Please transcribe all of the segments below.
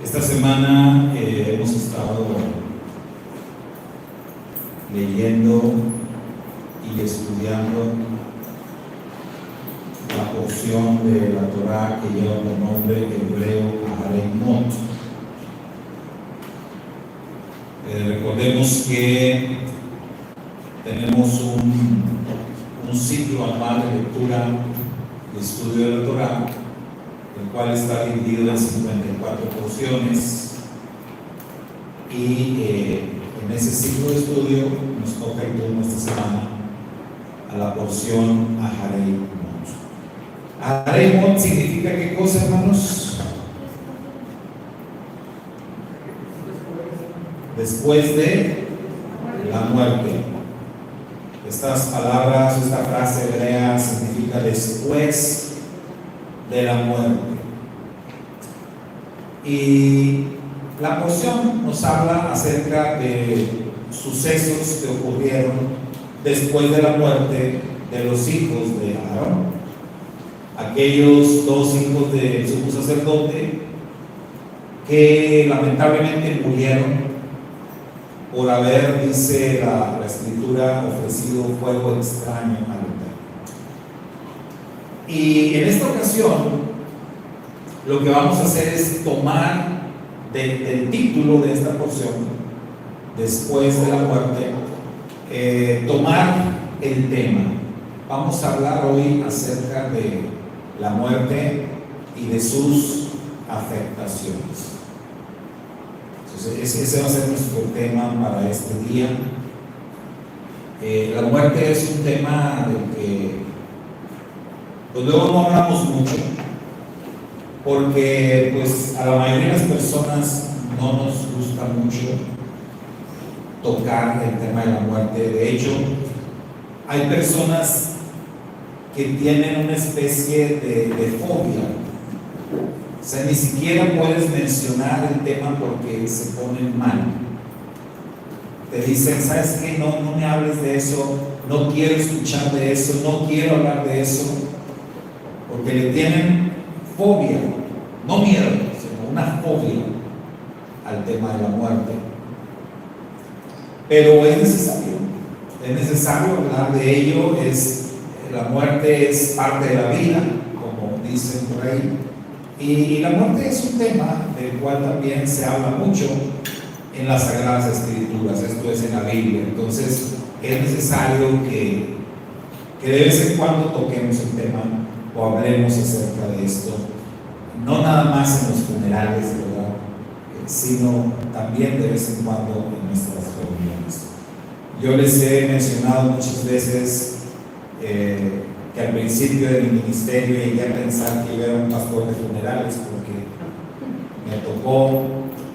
Esta semana hemos estado leyendo y estudiando la porción de la Torá que lleva por nombre hebreo Aharei Mot. Recordemos que tenemos un ciclo anual de lectura y estudio de la Torá, el cual está dividido en 54 porciones, y en ese ciclo de estudio nos toca el turno esta semana a la porción Aharei Mot. Aharei Mot significa ¿qué cosa, hermanos? Después de la muerte. Estas palabras, esta frase hebrea significa después de la muerte. Y la porción nos habla acerca de sucesos que ocurrieron después de la muerte de los hijos de Aarón, aquellos dos hijos del sumo sacerdote que lamentablemente murieron por haber, dice la escritura, ofrecido fuego extraño al altar. Y en esta ocasión lo que vamos a hacer es tomar del título de esta porción, después de la muerte, tomar el tema. Vamos a hablar hoy acerca de la muerte y de sus afectaciones. Entonces, ese va a ser nuestro tema para este día. La muerte es un tema del que pues luego no hablamos mucho, porque pues a la mayoría de las personas no nos gusta mucho tocar el tema de la muerte. De hecho, hay personas que tienen una especie de fobia. O sea, ni siquiera puedes mencionar el tema porque se ponen mal. Te dicen, ¿sabes qué? No me hables de eso, no quiero escuchar de eso, no quiero hablar de eso, porque le tienen fobia, no miedo, sino una fobia al tema de la muerte. Pero es necesario hablar de ello. La muerte es parte de la vida, como dicen por ahí. Y la muerte es un tema del cual también se habla mucho en las Sagradas Escrituras, esto es en la Biblia. Entonces es necesario que de vez en cuando toquemos el tema o hablemos acerca de esto, no nada más en los funerales, ¿verdad? Sino también de vez en cuando en nuestras reuniones. Yo les he mencionado muchas veces que al principio de mi ministerio llegué a pensar que yo era un pastor de funerales, porque me tocó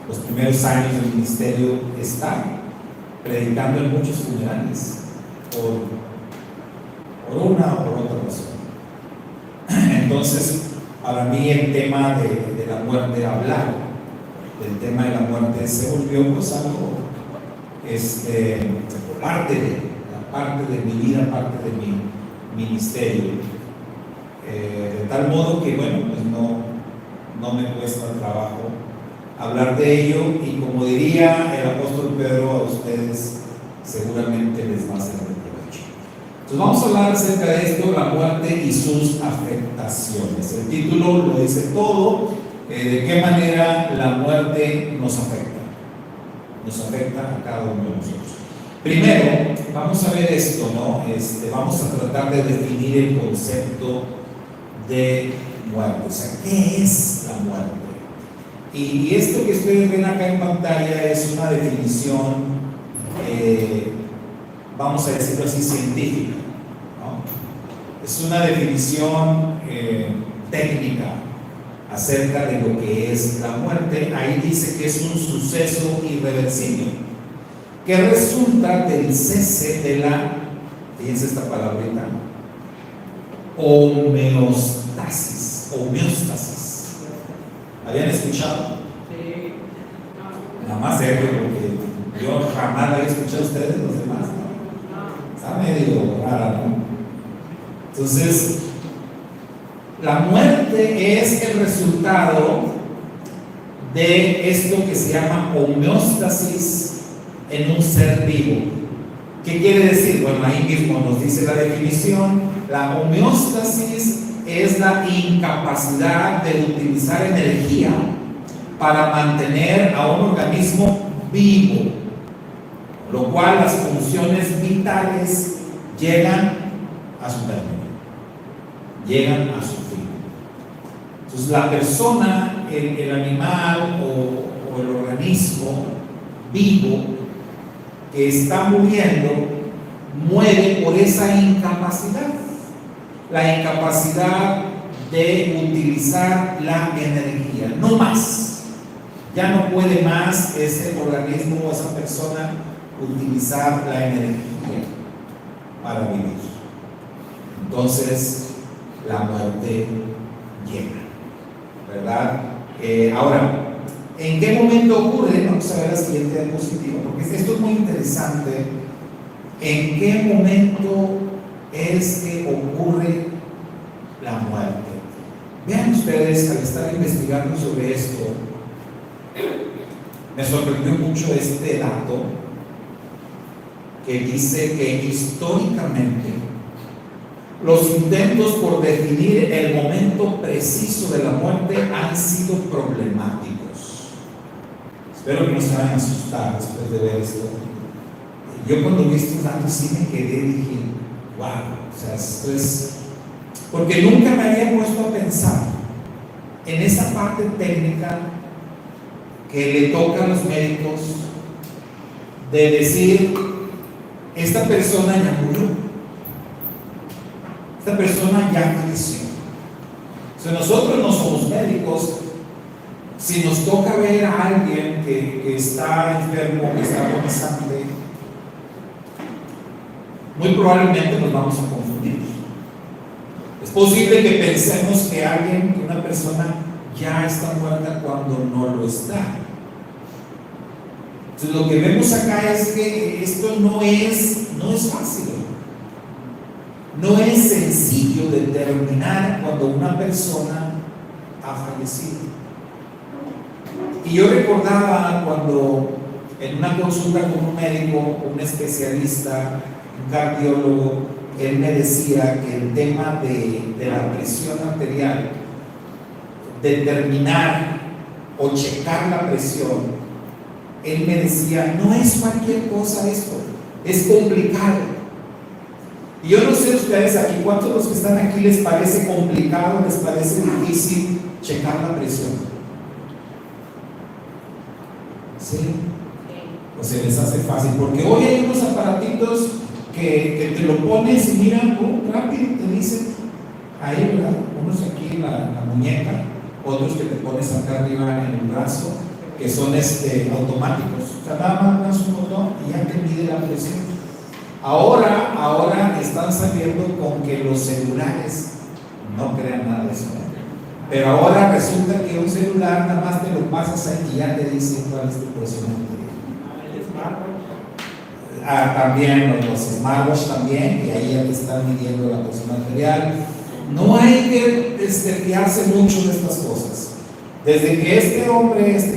los primeros años del ministerio estar predicando en muchos funerales por una o por otra razón. Entonces, para mí el tema de la muerte, hablar del tema de la muerte, se volvió pues algo parte de mi vida, parte de mi ministerio, de tal modo que bueno, pues no me cuesta trabajo hablar de ello, y como diría el apóstol Pedro, a ustedes seguramente les va a ser de provecho. Entonces vamos a hablar acerca de esto, la muerte y sus afectaciones. El título lo dice todo. De qué manera la muerte nos afecta a cada uno de nosotros. Primero, vamos a ver esto, ¿no? Vamos a tratar de definir el concepto de muerte. O sea, ¿qué es la muerte? Y esto que ustedes ven acá en pantalla es una definición, vamos a decirlo así, científica, ¿no? Es una definición técnica acerca de lo que es la muerte. Ahí dice que es un suceso irreversible que resulta del cese de la, fíjense esta palabrita, homeostasis. ¿Habían escuchado? Sí. Nada más serio, porque yo jamás la había escuchado a ustedes, los demás, ¿no? Está medio rara, ¿no? Entonces, la muerte es el resultado de esto que se llama homeostasis en un ser vivo. ¿Qué quiere decir? Bueno, ahí mismo nos dice la definición. La homeostasis es la incapacidad de utilizar energía para mantener a un organismo vivo, lo cual las funciones vitales llegan a su término, llegan a su fin. Entonces la persona, el animal o el organismo vivo que está muriendo, muere por esa incapacidad, la incapacidad de utilizar la energía, no más. Ya no puede más ese organismo o esa persona utilizar la energía para vivir. Entonces, la muerte llega, ¿verdad? Ahora, ¿en qué momento ocurre? Vamos a ver la siguiente diapositiva, porque esto es muy interesante. ¿En qué momento es que ocurre la muerte? Vean ustedes, al estar investigando sobre esto, me sorprendió mucho este dato que dice que históricamente los intentos por definir el momento preciso de la muerte han sido problemáticos. Espero que no se vayan a asustar después de ver esto. Yo cuando vi estos datos sí me quedé y dije, wow, o sea, esto es... Porque nunca me había puesto a pensar en esa parte técnica que le toca a los médicos de decir, esta persona ya murió, esta persona ya falleció. O sea, nosotros no somos médicos. Si nos toca ver a alguien que está enfermo, que está agonizante, muy probablemente nos vamos a confundir. Es posible que pensemos que una persona ya está muerta cuando no lo está. Entonces lo que vemos acá es que esto no es fácil. No es sencillo determinar cuando una persona ha fallecido. Y yo recordaba cuando en una consulta con un médico, un especialista, un cardiólogo, él me decía que el tema de la presión arterial, determinar o checar la presión, él me decía, no es cualquier cosa esto, es complicado. Y yo no sé ustedes aquí, ¿cuántos de los que están aquí les parece complicado, les parece difícil checar la presión? ¿Sí? O se les hace fácil, porque hoy hay unos aparatitos que te lo pones y mira, rápido te dicen, ahí, ¿verdad? Unos aquí en la muñeca, otros que te pones acá arriba en el brazo, que son automáticos. O sea, nada más un botón y ya te mide la presión. Ahora están saliendo con que los celulares, no crean nada de eso, pero ahora resulta que un celular nada más te lo pasas ahí y ya te dice cuál es tu presión arterial. También los smartwatch también, y ahí ya te están midiendo la presión arterial. No hay que fiarse mucho de estas cosas. Desde que este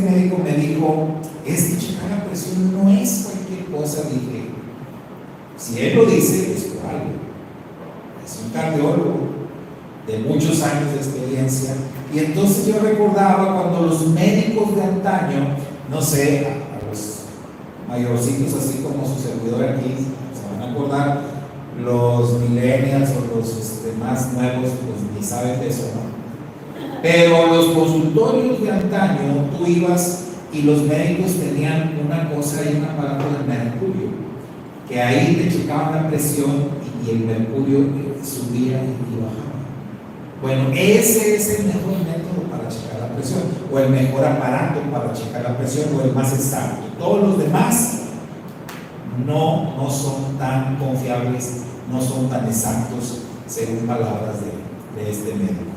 médico me dijo, es que checar la presión no es cualquier cosa, dije, si él lo dice, es por algo. Es un cardiólogo de muchos años de experiencia. Y entonces yo recordaba cuando los médicos de antaño, no sé, a los mayorcitos así como su servidor aquí, se van a acordar, los millennials o los más nuevos, pues ni saben de eso, ¿no? Pero los consultorios de antaño, tú ibas y los médicos tenían una cosa y un aparato de mercurio, que ahí te checaban la presión y el mercurio subía y bajaba. Bueno, ese es el mejor método para checar la presión, o el mejor aparato para checar la presión, o el más exacto. Todos los demás no son tan confiables, no son tan exactos, según palabras de este médico,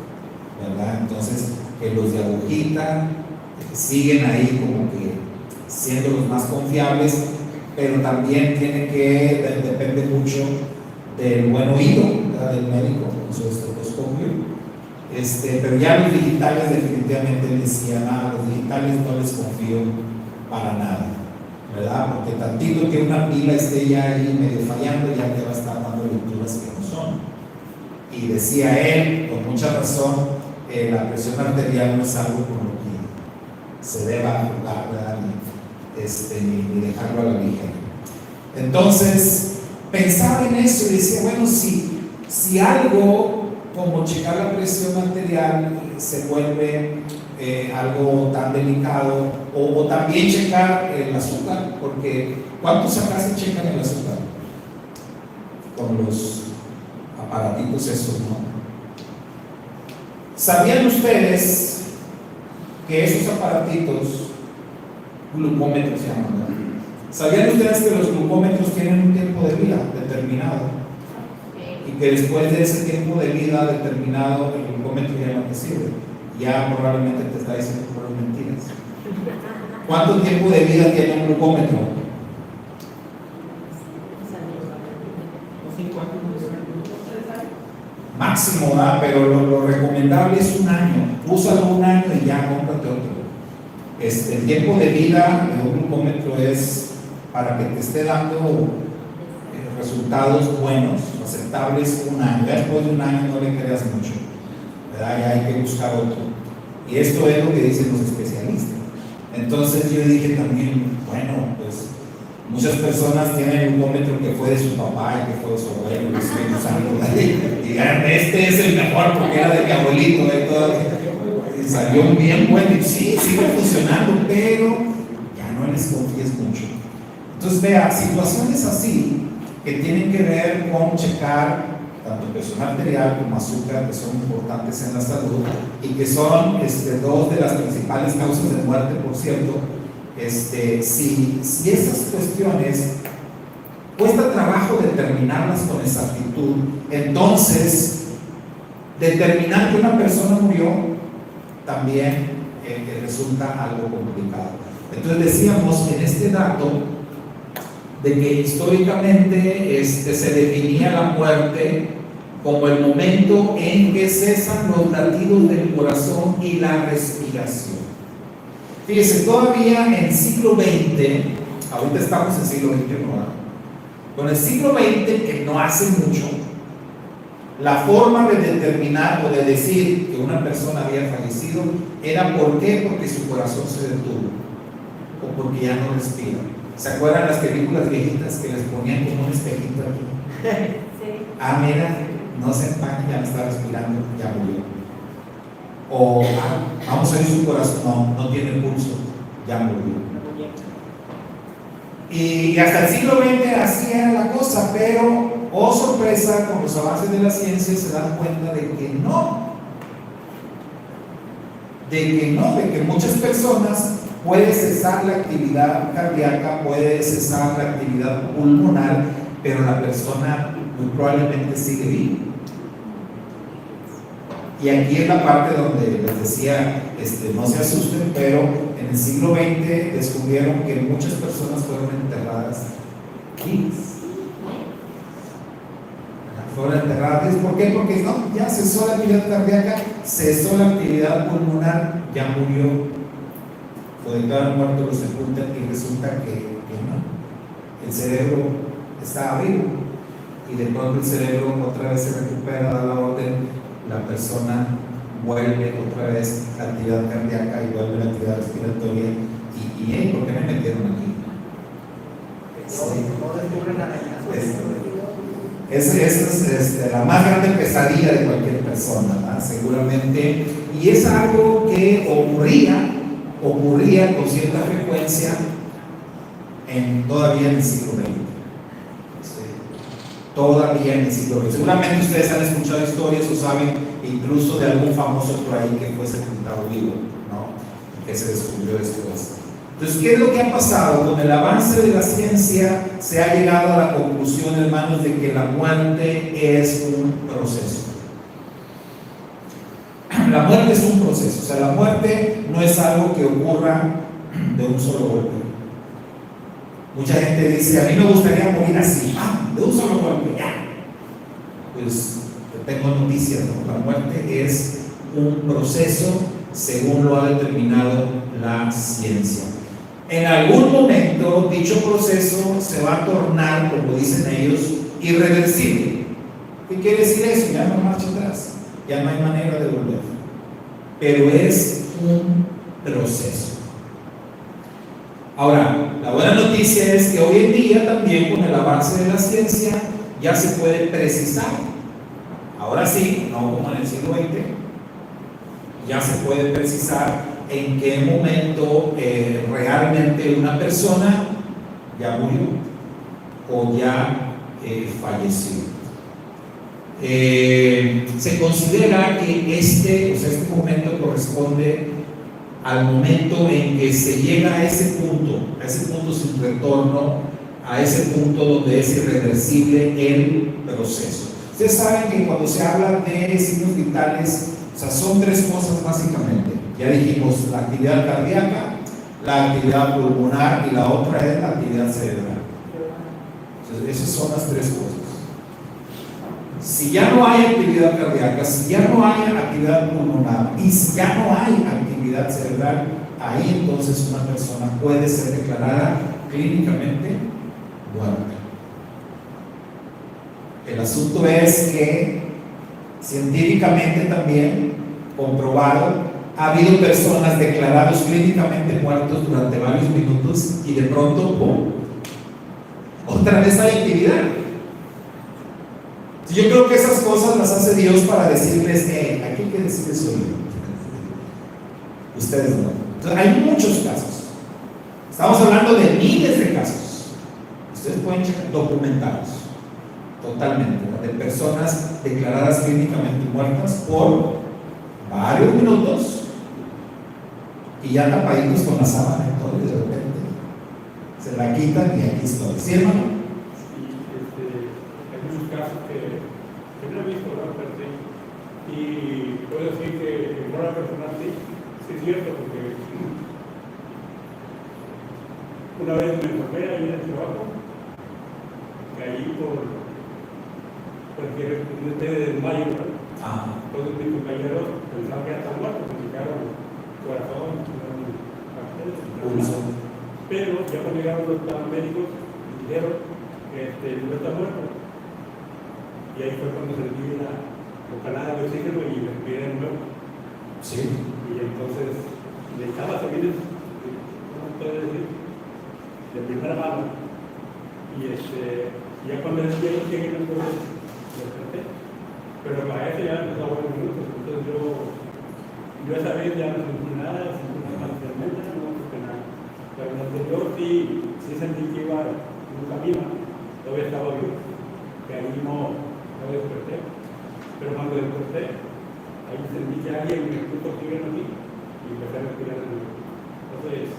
¿verdad? Entonces, que los de agujita siguen ahí como que siendo los más confiables, pero también depende mucho del buen oído, ¿verdad? Del médico con su estetoscopio, Pero ya los digitales definitivamente decía nada, los digitales no les confío para nada, ¿verdad? Porque tantito que una pila esté ya ahí medio fallando, ya te va a estar dando lecturas que no son. Y decía él, con mucha razón, la presión arterial no es algo con lo que se deba jugar, ¿verdad? Ni dejarlo a la ligera. Entonces, pensaba en eso y decía, bueno, si algo como checar la presión arterial se vuelve algo tan delicado, o también checar el azúcar, porque ¿cuántos acá se checan el azúcar? Con los aparatitos esos, ¿no? ¿Sabían ustedes que esos aparatitos, glucómetros se llaman, ¿no? ¿Sabían ustedes que los glucómetros tienen un tiempo de vida determinado? Y que después de ese tiempo de vida determinado, el glucómetro ya no te sirve. Ya probablemente te está diciendo puras mentiras. ¿Cuánto tiempo de vida tiene un glucómetro? 5 años. Máximo, ¿verdad? Pero lo recomendable es un año. Úsalo un año y ya cómprate otro. El tiempo de vida de un glucómetro es para que te esté dando resultados buenos, aceptables, un año. Ya después de un año no le creas mucho, ¿verdad? Ya hay que buscar otro. Y esto es lo que dicen los especialistas. Entonces yo dije también, bueno, pues muchas personas tienen el glucómetro que fue de su papá y que fue de su abuelo, que estoy usando, y digan, este es el mejor porque era de mi abuelito, y salió bien bueno, y sí, sigue funcionando, pero ya no les confíes mucho. Entonces vea, situaciones así que tienen que ver con checar tanto presión arterial como azúcar, que son importantes en la salud y que son dos de las principales causas de muerte, por cierto. Si esas cuestiones cuesta trabajo determinarlas con exactitud, entonces determinar que una persona murió también resulta algo complicado. Entonces decíamos en este dato de que históricamente se definía la muerte como el momento en que cesan los latidos del corazón y la respiración. Fíjese, todavía en el siglo XX, ahorita estamos en el siglo XXI, con el siglo XX, que no hace mucho, la forma de determinar o de decir que una persona había fallecido era ¿por qué? Porque su corazón se detuvo o porque ya no respira. ¿Se acuerdan las películas viejitas que les ponían como un espejito aquí? Sí. Ah, mira, no se empaña, ya no está respirando, ya murió. O vamos a ver su corazón, no tiene pulso, ya murió. Y hasta el siglo XX así era la cosa, pero, oh sorpresa, con los avances de la ciencia se dan cuenta de que no. De que muchas personas puede cesar la actividad cardíaca, puede cesar la actividad pulmonar, pero la persona muy probablemente sigue viva. Y aquí es la parte donde les decía, no se asusten, pero en el siglo XX descubrieron que muchas personas fueron enterradas vivas. Fueron enterradas, ¿por qué? Porque no, ya cesó la actividad cardíaca, cesó la actividad pulmonar, ya murió. O declaran muerto, lo sepultan y resulta que no. El cerebro estaba vivo y de pronto el cerebro otra vez se recupera, da la orden, la persona vuelve otra vez a la actividad cardíaca y vuelve a la actividad respiratoria y ¿por qué me metieron aquí? Esa es la más grande pesadilla de cualquier persona, ¿verdad? Seguramente, y es algo que ocurría con cierta frecuencia todavía en el siglo XX. Todavía en el siglo XX. Seguramente ustedes han escuchado historias o saben incluso de algún famoso por ahí que fue sepultado vivo, ¿no? Que se descubrió después. Entonces, ¿qué es lo que ha pasado? Con el avance de la ciencia se ha llegado a la conclusión, hermanos, de que la muerte es un proceso. La muerte es un proceso, o sea, la muerte no es algo que ocurra de un solo golpe. Mucha gente dice, a mí me gustaría morir así, de un solo golpe, ya. Pues tengo noticias, ¿no? La muerte es un proceso según lo ha determinado la ciencia. En algún momento dicho proceso se va a tornar, como dicen ellos, irreversible. ¿Qué quiere decir eso? Ya no hay marcha atrás, ya no hay manera de volver. Pero es un proceso. Ahora, la buena noticia es que hoy en día también con el avance de la ciencia ya se puede precisar. Ahora sí, no como en el siglo XX, ya se puede precisar en qué momento realmente una persona ya murió o ya falleció. Se considera que este momento corresponde al momento en que se llega a ese punto sin retorno, a ese punto donde es irreversible el proceso. Ustedes saben que cuando se habla de signos vitales, o sea, son tres cosas básicamente. Ya dijimos la actividad cardíaca, la actividad pulmonar y la otra es la actividad cerebral. Entonces, esas son las tres cosas. Si ya no hay actividad cardíaca, si ya no hay actividad pulmonar y si ya no hay actividad cerebral, ahí entonces una persona puede ser declarada clínicamente muerta. El asunto es que científicamente también comprobado, ha habido personas declarados clínicamente muertos durante varios minutos y de pronto, ¡pum!, otra vez hay actividad. Yo creo que esas cosas las hace Dios para decirles, aquí hay que decir eso yo. Ustedes no. Entonces, hay muchos casos. Estamos hablando de miles de casos. Ustedes pueden checar, documentados totalmente, ¿no?, de personas declaradas clínicamente muertas por varios minutos y ya tapaditos con la sábana y todo, y de repente se la quitan y aquí estoy. ¿Sí, hermano? Hay muchos casos que no he visto, ¿no? Y puedo decir que en forma personal sí es cierto, porque una vez me enfermé ahí en el trabajo, caí porque no te desmayo, ¿no? Entonces mis compañeros pensaban que ya estaba muerto, me indicaron corazón, pulso. Pero ya cuando llegaron los médicos, dijeron que no está muerto. Y ahí fue cuando sentí la bocanada de oxígeno y respiré de nuevo. Sí. Y entonces necesitaba también, ¿cómo puede decir?, de primera mano. Y ya cuando sentí el oxígeno, entonces desperté. Pero para eso ya empezó a buenos minutos. Entonces yo esa vez ya no sentí nada, sentí una tormenta, no sentí nada. Pero en el anterior sí sentí que iba en un camino, todavía estaba vivo, que ahí no desperté. Pero cuando desperté, ahí sentí que alguien me puso oxígeno aquí y empecé a respirar de nuevo. Entonces,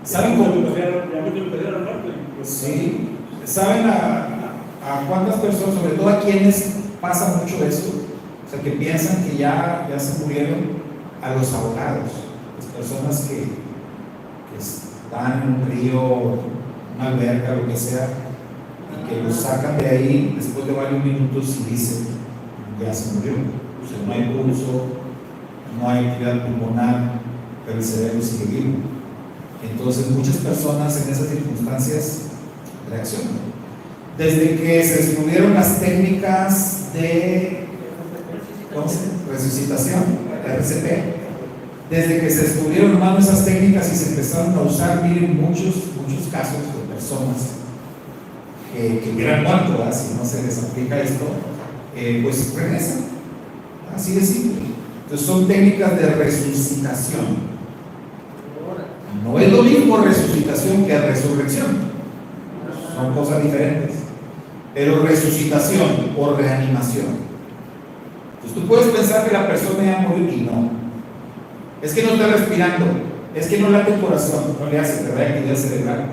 ¿saben cómo? Ya muchos empezaron a hablar. Sí. ¿Saben a cuántas personas, sobre todo a quienes pasa mucho eso? O sea, que piensan que ya se murieron. A los ahogados, las personas que están en un río, una alberca, lo que sea, y que los sacan de ahí después de varios minutos y dicen, ya se murió. O sea, no hay pulso, no hay actividad pulmonar, pero el cerebro sigue vivo. Entonces muchas personas en esas circunstancias reaccionan. Desde que se descubrieron las técnicas de resucitación, RCP, desde que se descubrieron, hermano, esas técnicas y se empezaron a usar, miren, muchos casos de personas que hubieran muerto, ¿verdad?, si no se les aplica esto, pues regresan, así de simple. Entonces son técnicas de resucitación. No es lo mismo resucitación que resurrección, son cosas diferentes. Pero resucitación o reanimación, pues tú puedes pensar que la persona ya murió y no. Es que no está respirando, es que no late el corazón, no le hace actividad cerebral.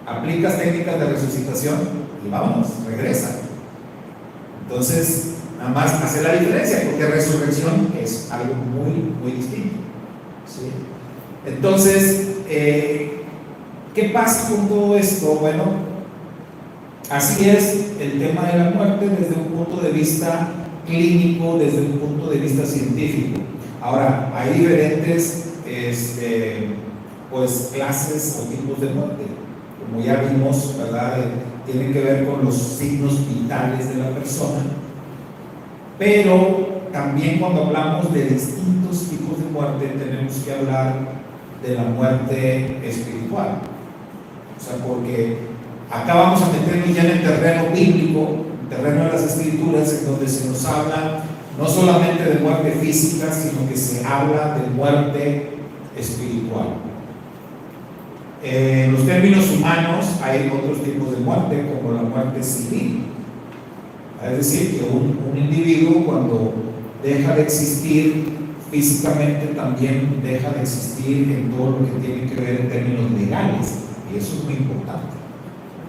Aplicas técnicas de resucitación y vámonos, regresa. Entonces, nada más hace la diferencia, porque resurrección es algo muy, muy distinto. ¿Sí? Entonces, ¿qué pasa con todo esto? Bueno, así es el tema de la muerte desde un punto de vista clínico desde un punto de vista científico. Ahora, hay diferentes pues, clases o tipos de muerte. Como ya vimos, ¿verdad? Tiene que ver con los signos vitales de la persona. Pero también cuando hablamos de distintos tipos de muerte, tenemos que hablar de la muerte espiritual. O sea, porque acá vamos a meternos ya en el terreno bíblico, el terreno de las escrituras, en donde se nos habla no solamente de muerte física, sino que se habla de muerte espiritual. En los términos humanos hay otros tipos de muerte, como la muerte civil. Es decir, que un individuo, cuando deja de existir físicamente, también deja de existir en todo lo que tiene que ver en términos legales, y eso es muy importante.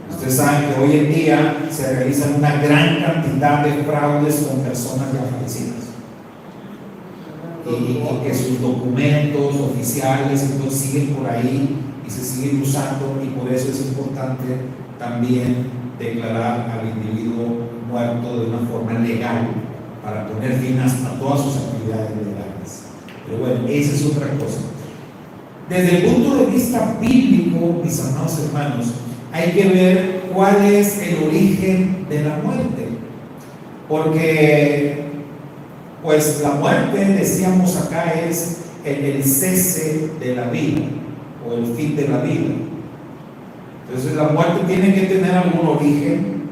Ustedes saben que hoy en día se realizan una gran cantidad de fraudes con personas ya fallecidas, y que sus documentos oficiales entonces siguen por ahí y se siguen usando, y por eso es importante también declarar al individuo muerto de una forma legal para poner fin a todas sus actividades legales. Pero bueno, esa es otra cosa. Desde el punto de vista bíblico, mis amados hermanos, hay que ver cuál es el origen de la muerte, porque pues la muerte, decíamos acá, es el cese de la vida o el fin de la vida. Entonces la muerte tiene que tener algún origen,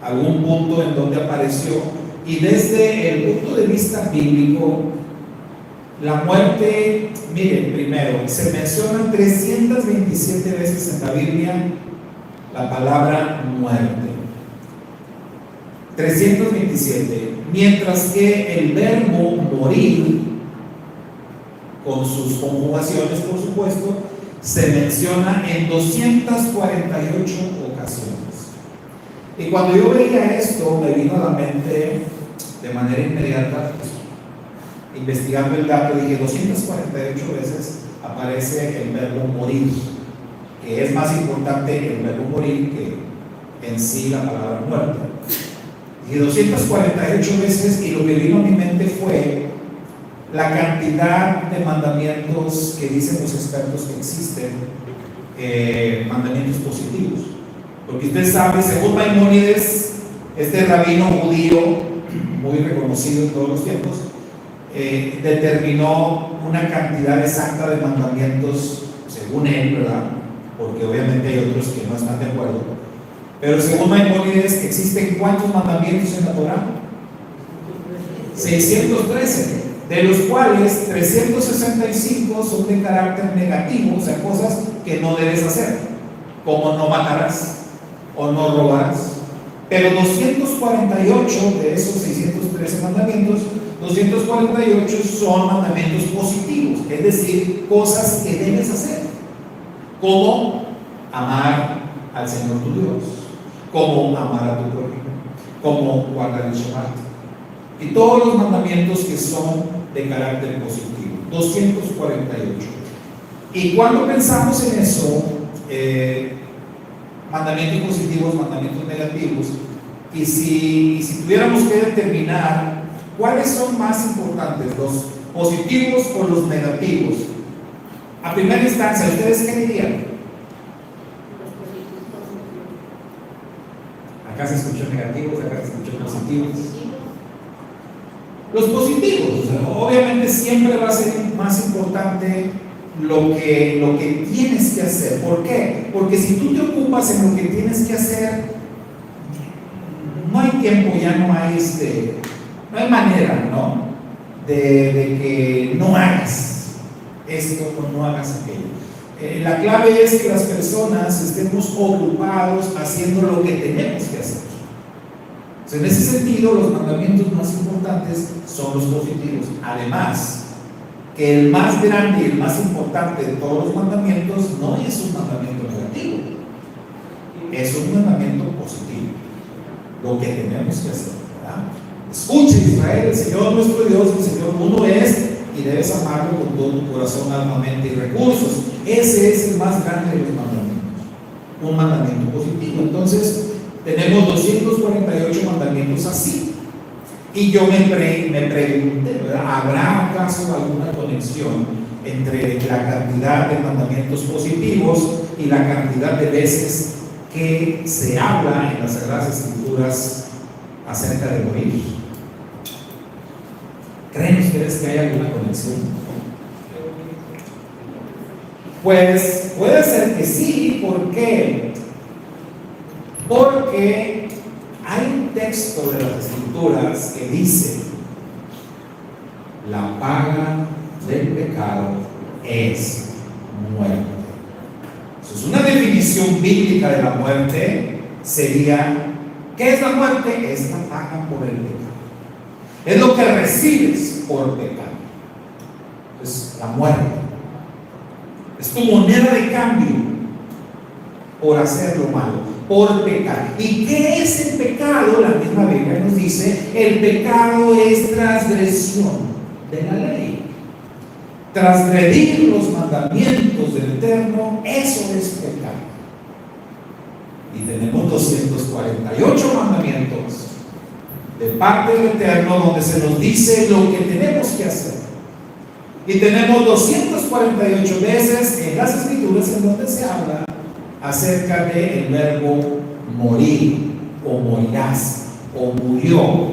algún punto en donde apareció, y desde el punto de vista bíblico, la muerte, miren, primero, se menciona 327 veces en la Biblia la palabra muerte. 327, mientras que el verbo morir, con sus conjugaciones por supuesto, se menciona en 248 ocasiones. Y cuando yo veía esto, me vino a la mente de manera inmediata, investigando el dato, dije 248 veces aparece el verbo morir, que es más importante el verbo morir que en sí la palabra muerte. Dije 248 veces, y lo que vino a mi mente fue la cantidad de mandamientos que dicen los expertos que existen, mandamientos positivos. Porque usted sabe, según Maimónides, este rabino judío muy reconocido en todos los tiempos, determinó una cantidad exacta de mandamientos, según él, ¿verdad? Porque obviamente hay otros que no están de acuerdo. Pero según Maimónides, ¿existen cuántos mandamientos en la Torá? 613, de los cuales 365 son de carácter negativo, o sea, cosas que no debes hacer, como no matarás o no robarás. Pero 248 de esos 613 mandamientos, 248 son mandamientos positivos, es decir, cosas que debes hacer, como amar al Señor tu Dios, como amar a tu prójimo, como guardar el Shabbat, y todos los mandamientos que son de carácter positivo, 248. Y cuando pensamos en eso, mandamientos positivos, mandamientos negativos, y si tuviéramos que determinar cuáles son más importantes, los positivos o los negativos, a primera instancia, ¿ustedes qué dirían? Acá se escuchó negativos, acá se escuchó positivos. Los positivos, o sea, obviamente siempre va a ser más importante lo que tienes que hacer. ¿Por qué? Porque si tú te ocupas en lo que tienes que hacer, no hay tiempo, ya no hay no hay manera, ¿no? De que no hagas esto o no hagas aquello. La clave es que las personas estemos ocupados haciendo lo que tenemos que hacer. O sea, en ese sentido, los mandamientos más importantes son los positivos. Además, que el más grande y el más importante de todos los mandamientos no es un mandamiento negativo, es un mandamiento positivo, lo que tenemos que hacer, ¿verdad? Escuche, Israel, el Señor nuestro Dios, el Señor uno es, y debes amarlo con todo tu corazón, alma, mente y recursos. Ese es el más grande de los mandamientos, un mandamiento positivo. Entonces tenemos 248 mandamientos así. Y yo me pregunté, ¿verdad? ¿Habrá acaso alguna conexión entre la cantidad de mandamientos positivos y la cantidad de veces que se habla en las Sagradas Escrituras acerca de morir? ¿Creen ustedes que hay alguna conexión? Pues puede ser que sí. ¿Por qué? Porque hay un texto de las Escrituras que dice: la paga del pecado es muerte. Entonces, una definición bíblica de la muerte sería: ¿qué es la muerte? Es la paga por el pecado. Es lo que recibes por pecado. Es la muerte. Es tu moneda de cambio por hacer lo malo, por pecar. ¿Y qué es el pecado? La misma Biblia nos dice: el pecado es transgresión de la ley. Transgredir los mandamientos del Eterno, eso es pecado. Y tenemos 248 mandamientos de parte del Eterno donde se nos dice lo que tenemos que hacer. Y tenemos 248 veces en las Escrituras en donde se habla acerca del verbo morir, o morirás, o murió.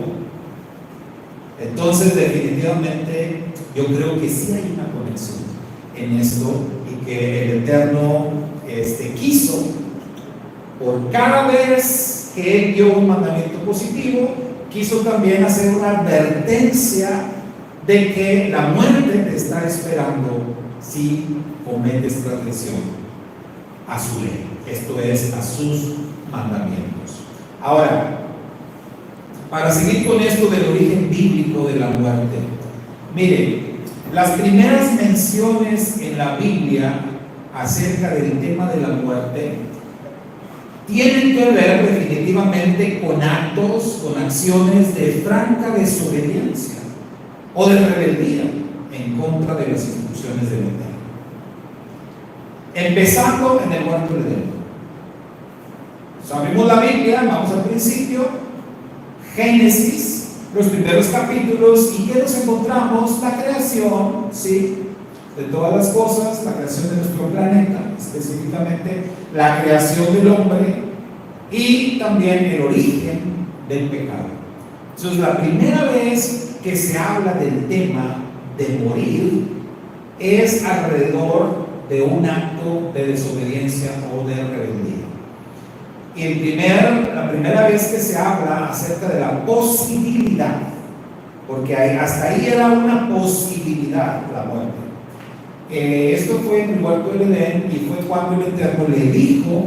Entonces, definitivamente, yo creo que sí hay una conexión en esto, y que el Eterno quiso, por cada vez que Él dio un mandamiento positivo, quiso también hacer una advertencia de que la muerte te está esperando si cometes transgresión a su ley, esto es, a sus mandamientos. Ahora, para seguir con esto del origen bíblico de la muerte, miren, las primeras menciones en la Biblia acerca del tema de la muerte tienen que ver definitivamente con actos, con acciones de franca desobediencia o de rebeldía en contra de las instrucciones del Eterno. Empezando en el huerto de Edén. Abrimos la Biblia, vamos al principio, Génesis, los primeros capítulos, y ¿qué nos encontramos? La creación, ¿sí?, de todas las cosas, la creación de nuestro planeta, específicamente la creación del hombre, y también el origen del pecado. Entonces, la primera vez que se habla del tema de morir es alrededor de un acto de desobediencia o de rebeldía. Y la primera vez que se habla acerca de la posibilidad, porque hasta ahí era una posibilidad la muerte. Esto fue en el huerto del Edén, y fue cuando el Eterno le dijo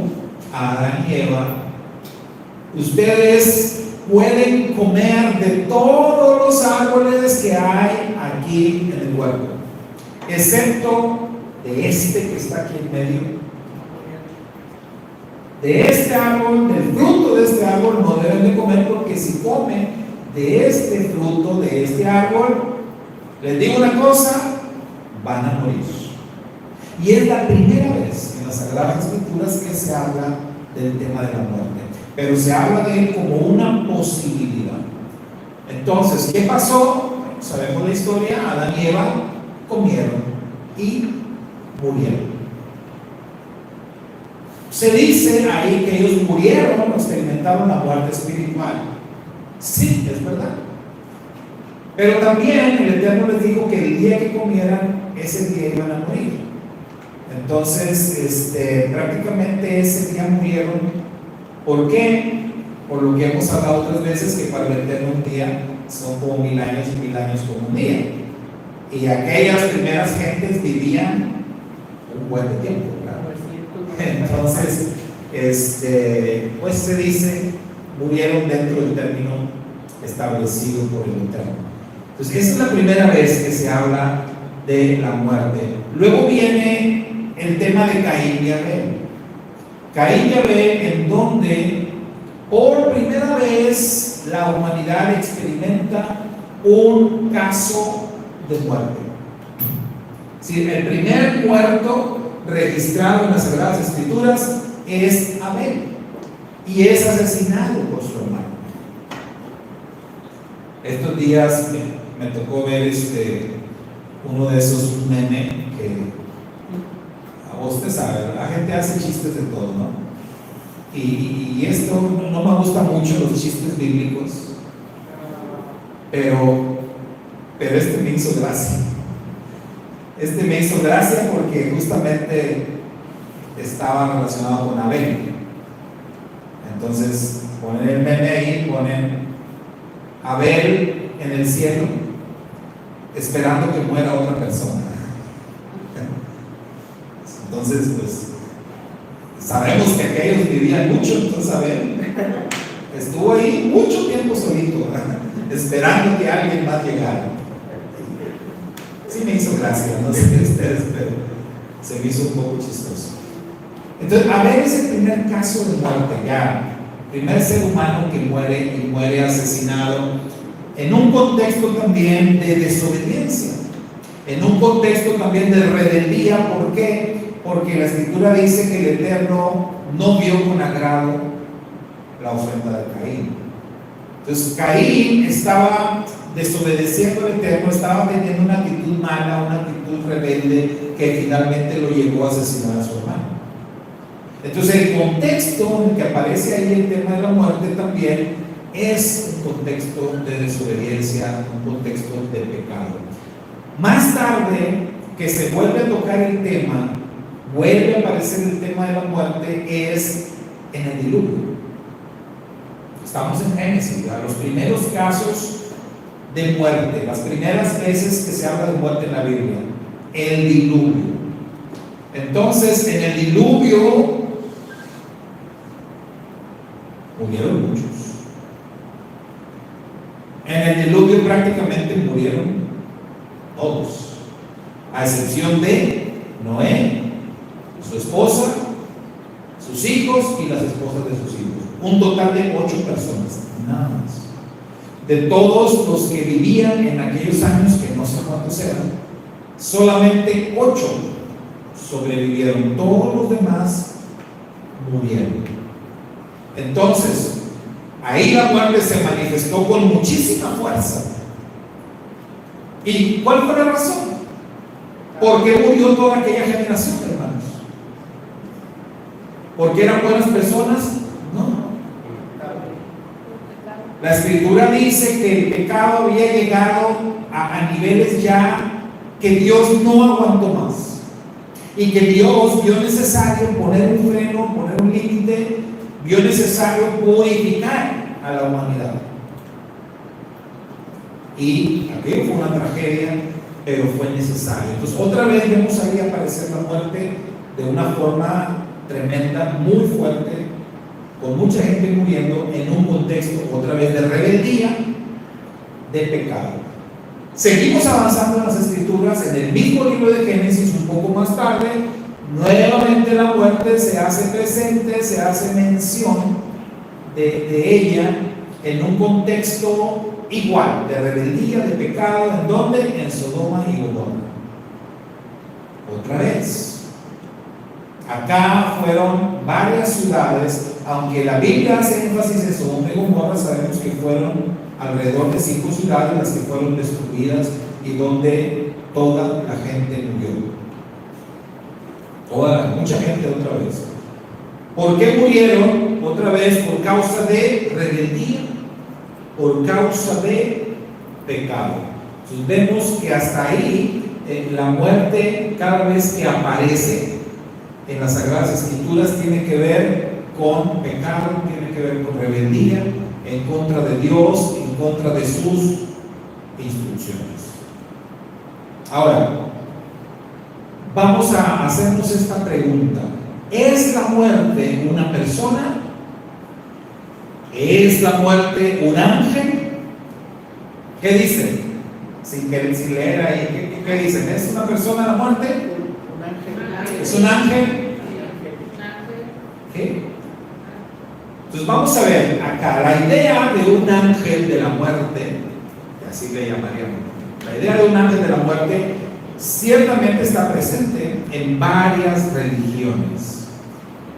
a Adán y Eva: ustedes pueden comer de todos los árboles que hay aquí en el huerto, excepto de este que está aquí en medio. De este árbol, del fruto de este árbol no deben de comer, porque si comen de este fruto, de este árbol, les digo una cosa, van a morir. Y es la primera vez en las Sagradas Escrituras que se habla del tema de la muerte, pero se habla de él como una posibilidad. Entonces, ¿qué pasó? Bueno, sabemos la historia. Adán y Eva comieron y murieron. Se dice ahí que ellos murieron, experimentaron la muerte espiritual. Sí, es verdad. Pero también el Eterno les dijo que el día que comieran, ese día iban a morir. Entonces, prácticamente ese día murieron. ¿Por qué? Por lo que hemos hablado otras veces, que para el Eterno un día son como 1000 años, y 1000 años como un día. Y aquellas primeras gentes vivían un buen tiempo, ¿verdad? Entonces, pues se dice, murieron dentro del término establecido por el Eterno. Entonces, esa es la primera vez que se habla de la muerte. Luego viene el tema de Caín y Abel. Caín y Abel, en donde por primera vez la humanidad experimenta un caso de muerte. Sí, el primer muerto registrado en las Sagradas Escrituras es Abel, y es asesinado por su hermano. Estos días me tocó ver uno de esos memes que a vos te sabe, la gente hace chistes de todo, ¿no? Y esto no me gusta mucho, los chistes bíblicos, pero este me hizo gracia. Este me hizo gracia porque justamente estaba relacionado con Abel. Entonces ponen el meme ahí, ponen Abel en el cielo esperando que muera otra persona. Entonces, pues sabemos que aquellos vivían mucho, entonces Abel estuvo ahí mucho tiempo solito, esperando que alguien más llegara. Sí me hizo gracia, no sé de ustedes, pero se me hizo un poco chistoso. Entonces, Abel es el primer caso de muerte, ya, primer ser humano que muere y muere asesinado en un contexto también de desobediencia, en un contexto también de rebeldía. ¿Por qué? Porque la Escritura dice que el Eterno no vio con agrado la ofrenda de Caín. Entonces Caín estaba desobedeciendo al Eterno, estaba teniendo una actitud mala, una actitud rebelde que finalmente lo llevó a asesinar a su hermano. Entonces el contexto en el que aparece ahí el tema de la muerte también es un contexto de desobediencia, un contexto de pecado. Más tarde que se vuelve a tocar el tema, vuelve a aparecer el tema de la muerte, es en el diluvio. Estamos en Génesis, ¿verdad? Los primeros casos de muerte, las primeras veces que se habla de muerte en la Biblia, el diluvio. Entonces, en el diluvio murieron muchos. En el diluvio prácticamente murieron todos, a excepción de Noé, su esposa, sus hijos y las esposas de sus hijos. Un total de 8 personas, nada más. De todos los que vivían en aquellos años, que no sé cuántos eran, solamente 8 sobrevivieron, todos los demás murieron. Entonces, ahí la muerte se manifestó con muchísima fuerza. ¿Y cuál fue la razón? ¿Por qué murió toda aquella generación, hermanos? ¿Porque eran buenas personas? No. La Escritura dice que el pecado había llegado a niveles ya que Dios no aguantó más, y que Dios vio necesario poner un freno, poner un límite, vio necesario purificar a la humanidad. Y aquello fue una tragedia, pero fue necesario. Entonces otra vez vemos ahí aparecer la muerte de una forma tremenda, muy fuerte, con mucha gente muriendo en un contexto otra vez de rebeldía, de pecado. Seguimos avanzando en las Escrituras. En el mismo libro de Génesis, un poco más tarde, nuevamente la muerte se hace presente, se hace mención de ella en un contexto igual, de rebeldía, de pecado. ¿En dónde? En Sodoma y Gomorra. Otra vez. Acá fueron varias ciudades, aunque la Biblia hace énfasis en Sodoma y Gomorra, sabemos que fueron alrededor de 5 ciudades las que fueron destruidas y donde toda la gente murió. Mucha gente otra vez. ¿Por qué murieron? Otra vez por causa de rebeldía, por causa de pecado. Entonces vemos que hasta ahí la muerte, cada vez que aparece en las Sagradas Escrituras, tiene que ver con pecado, tiene que ver con rebeldía en contra de Dios, en contra de sus instrucciones. Ahora, vamos a hacernos esta pregunta: ¿es la muerte una persona? ¿Es la muerte un ángel? ¿Qué dicen? Sin leer ahí, ¿qué dicen? ¿Es una persona la muerte? Un ángel. ¿Es un ángel? ¿Qué? Entonces vamos a ver acá la idea de un ángel de la muerte, así le llamaríamos. La idea de un ángel de la muerte ciertamente está presente en varias religiones.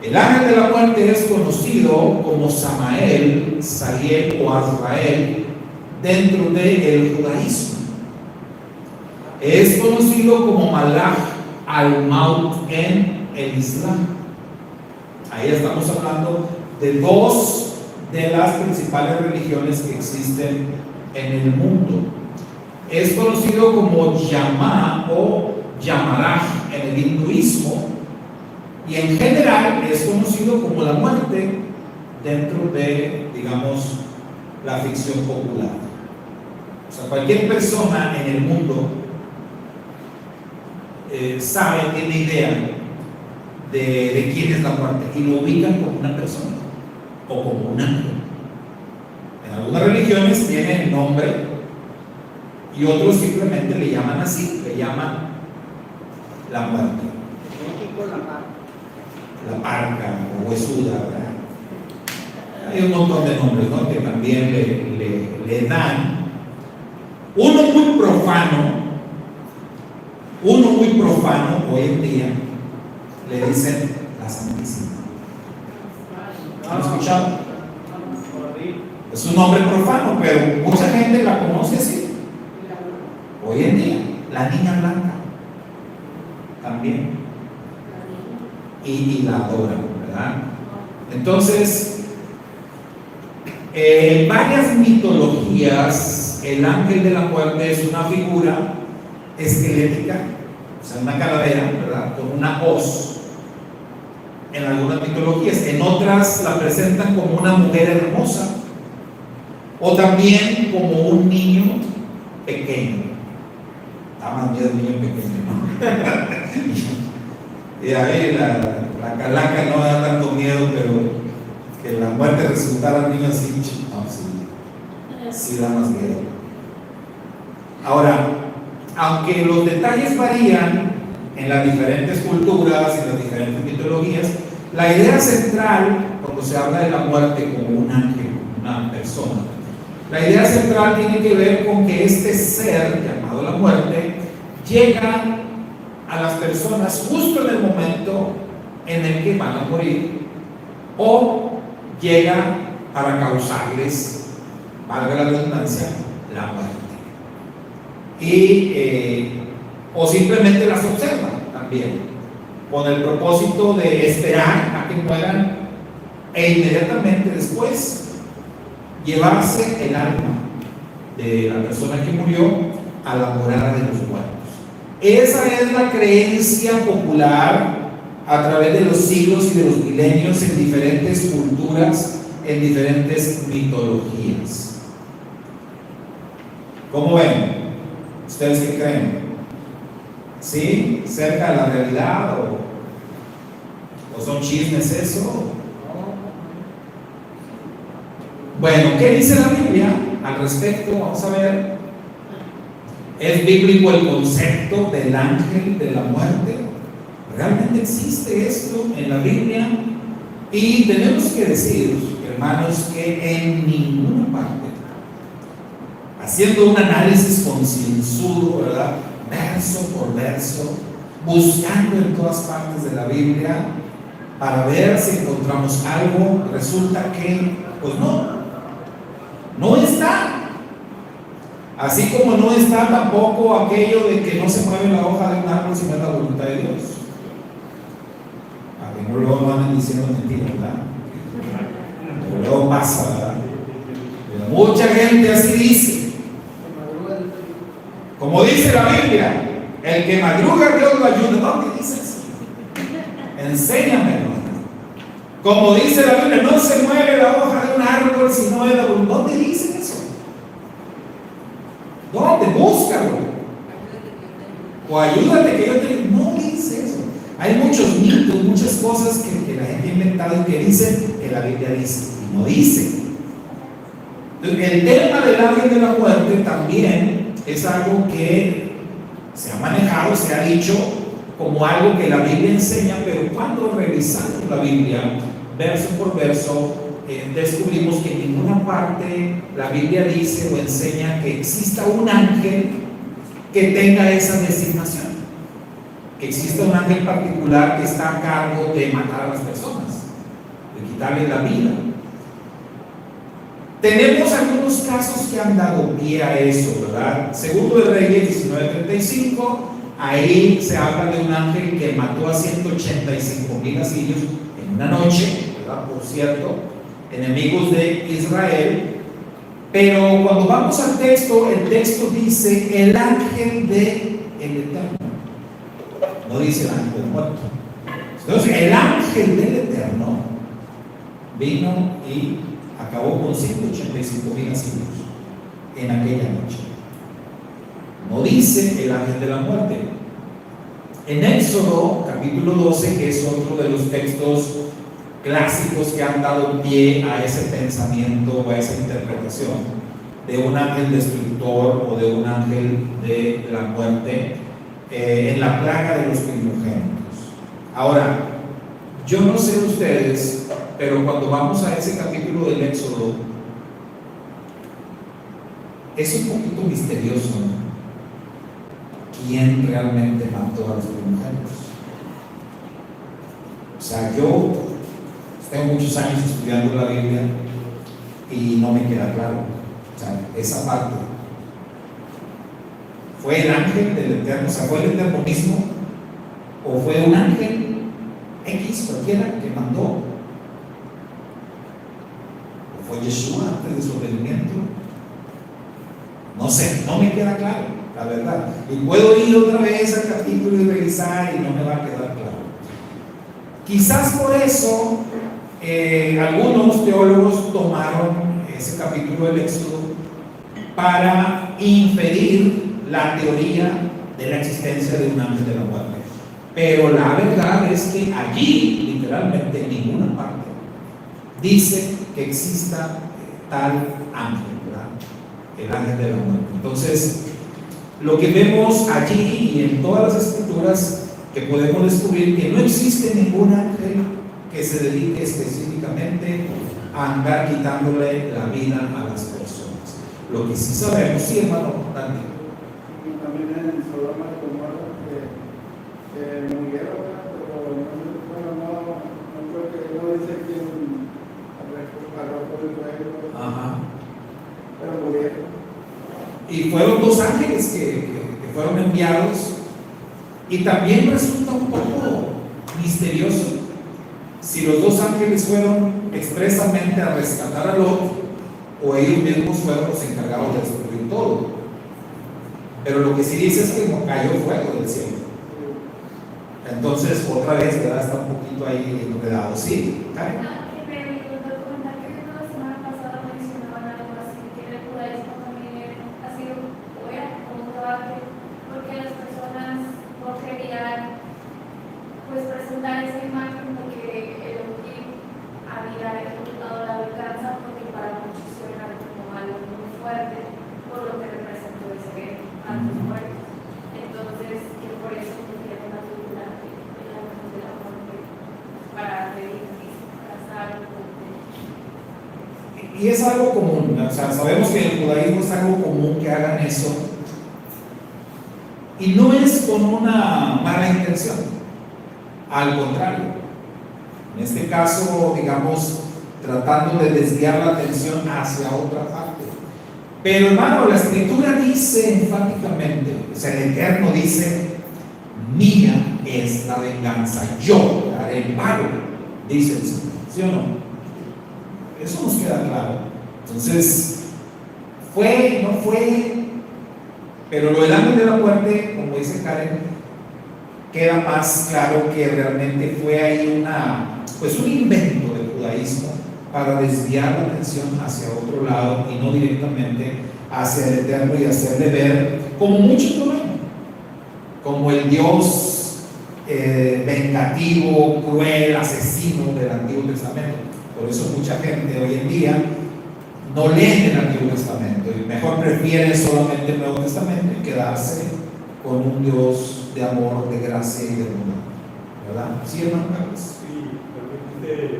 El ángel de la muerte es conocido como Samael, Sariel o Azrael, dentro del judaísmo. Es conocido como Malach al-Maut en el Islam. Ahí estamos hablando de dos de las principales religiones que existen en el mundo. Es conocido como Yama o Yamaraj en el hinduismo, y en general es conocido como la muerte dentro de, digamos, la ficción popular. O sea, cualquier persona en el mundo sabe, tiene idea de quién es la muerte y lo ubican como una persona o como un ángel. En algunas religiones tiene el nombre y otros simplemente le llaman así, le llaman la muerte. La parca o huesuda, ¿verdad? Hay un montón de nombres, ¿no?, que también le dan. Uno muy profano hoy en día le dicen la Santísima. ¿Han escuchado? Es un nombre profano, pero mucha gente la conoce así. Hoy en día, la Niña Blanca también. Y la adoran, ¿verdad? Entonces, en varias mitologías, el ángel de la muerte es una figura esquelética, o sea, una calavera, ¿verdad?, con una hoz. En algunas mitologías, en otras la presentan como una mujer hermosa, o también como un niño pequeño. Da más miedo el niño pequeño, ¿no? Y ahí la calaca no da tanto miedo, pero que la muerte resultara niño así, no, sí da más miedo. Ahora, aunque los detalles varían en las diferentes culturas, en las diferentes mitologías, la idea central, cuando se habla de la muerte como un ángel, una persona, la idea central tiene que ver con que este ser llamado la muerte llega a las personas justo en el momento en el que van a morir, o llega para causarles, valga la redundancia, la muerte. O simplemente las observa también, con el propósito de esperar a que mueran e inmediatamente después llevarse el alma de la persona que murió a la morada de los muertos. Esa es la creencia popular a través de los siglos y de los milenios en diferentes culturas, en diferentes mitologías. ¿Cómo ven? ¿Ustedes qué creen? ¿Sí? ¿Cerca de la realidad? ¿O son chismes eso? Bueno, ¿qué dice la Biblia al respecto? Vamos a ver. ¿Es bíblico el concepto del ángel de la muerte? ¿Realmente existe esto en la Biblia? Y tenemos que decir, hermanos, que en ninguna parte, haciendo un análisis concienzudo, ¿verdad?, verso por verso, buscando en todas partes de la Biblia para ver si encontramos algo, resulta que, pues no está. Así como no está tampoco aquello de que no se mueve la hoja de un árbol si no es la voluntad de Dios. A que no luego van diciendo mentiras, ¿verdad? Pero luego pasa, ¿verdad? Pero mucha gente así dice. Como dice la Biblia, el que madruga Dios lo ayuda. ¿Dónde dice eso? Enséñamelo. Como dice la Biblia, no se mueve la hoja de un árbol si no es la voluntad. ¿Dónde dice eso? ¿Dónde? Búscalo. O ayúdate que yo te... No dice eso. Hay muchos mitos, muchas cosas que la gente ha inventado y que dicen que la Biblia dice y no dice. Entonces, el tema del ángel de la muerte también es algo que se ha manejado, se ha dicho como algo que la Biblia enseña, pero cuando revisamos la Biblia verso por verso, descubrimos que en ninguna parte la Biblia dice o enseña que exista un ángel que tenga esa designación, que exista un ángel particular que está a cargo de matar a las personas, de quitarle la vida. Tenemos algunos casos que han dado pie a eso, ¿verdad? Segundo de Reyes 19:35, ahí se habla de un ángel que mató a 185,000 asirios en una noche, ¿verdad? Por cierto, enemigos de Israel. Pero cuando vamos al texto, el texto dice el ángel del Eterno, no dice el ángel del muerto. Entonces, el ángel del Eterno vino y acabó con 185,000 asirios en aquella noche. No dice el ángel de la muerte. En Éxodo capítulo 12, que es otro de los textos clásicos que han dado pie a ese pensamiento o a esa interpretación de un ángel destructor o de un ángel de la muerte, en la plaga de los primogénitos. Ahora, yo no sé ustedes, pero cuando vamos a ese capítulo del Éxodo, es un poquito misterioso, ¿no? ¿Quién realmente mató a los primogénitos? O sea, yo tengo muchos años estudiando la Biblia y no me queda claro, o sea, esa parte. ¿Fue el ángel del Eterno? O sea, ¿fue el Eterno mismo? ¿O fue un ángel X cualquiera que mandó? ¿O fue Yeshua antes de su advenimiento? No sé, no me queda claro, la verdad. Y puedo ir otra vez al capítulo y revisar y no me va a quedar claro. Quizás por eso algunos teólogos tomaron ese capítulo del Éxodo para inferir la teoría de la existencia de un ángel de la muerte. Pero la verdad es que allí, literalmente en ninguna parte, dice que exista tal ángel, ¿verdad? El ángel de la muerte. Entonces, lo que vemos allí y en todas las escrituras, que podemos descubrir que no existe ningún ángel que se dedique específicamente a andar quitándole la vida a las personas. Lo que sí sabemos, sí, hermano, Dani. Y también en Sodoma y Gomorra que murieron, pero no creo que no dice quién arrojó el fuego. Ajá. Pero murieron. Y fueron dos ángeles que fueron enviados, y también resulta un poco misterioso si los dos ángeles fueron expresamente a rescatar a Lot o ellos mismos fueron los encargados de destruir todo. Pero lo que sí dice es que no cayó fuego del cielo. Entonces, otra vez, ¿verdad? Está un poquito ahí enredado. Sí, Karen. Pero en el documental que vimos la semana pasada mencionaban algo así, que el judaísmo también ha sido o era como un debate, porque las personas no querían pues presentar esa imagen de que Elohim había ejecutado la venganza, porque para muchos era como algo muy fuerte por lo que representó ese actos muertos. Entonces, que por eso pusieron la figura de la muerte de la muerte para pedir casar. Y es algo común, o sea, sabemos que en el judaísmo es algo común que hagan eso, y no es con una mala intención, al contrario, en este caso, digamos, tratando de desviar la atención hacia otra parte. Pero hermano, la escritura dice enfáticamente, o sea, el Eterno dice: mía es la venganza, yo daré el pago, dice el Señor, ¿sí o no? Eso nos queda claro. Entonces, fue, no fue, pero lo del ángel de la muerte, como dice Karen, queda más claro que realmente fue ahí un invento del judaísmo para desviar la atención hacia otro lado y no directamente hacia el Eterno y hacerle ver, como muchos lo ven, como el Dios vengativo, cruel, asesino del Antiguo Testamento. Por eso mucha gente hoy en día no lee el Antiguo Testamento y mejor prefiere solamente el Nuevo Testamento y quedarse con un Dios de amor, de gracia y de bondad, ¿verdad? ¿Sí, hermano Carlos? Sí, realmente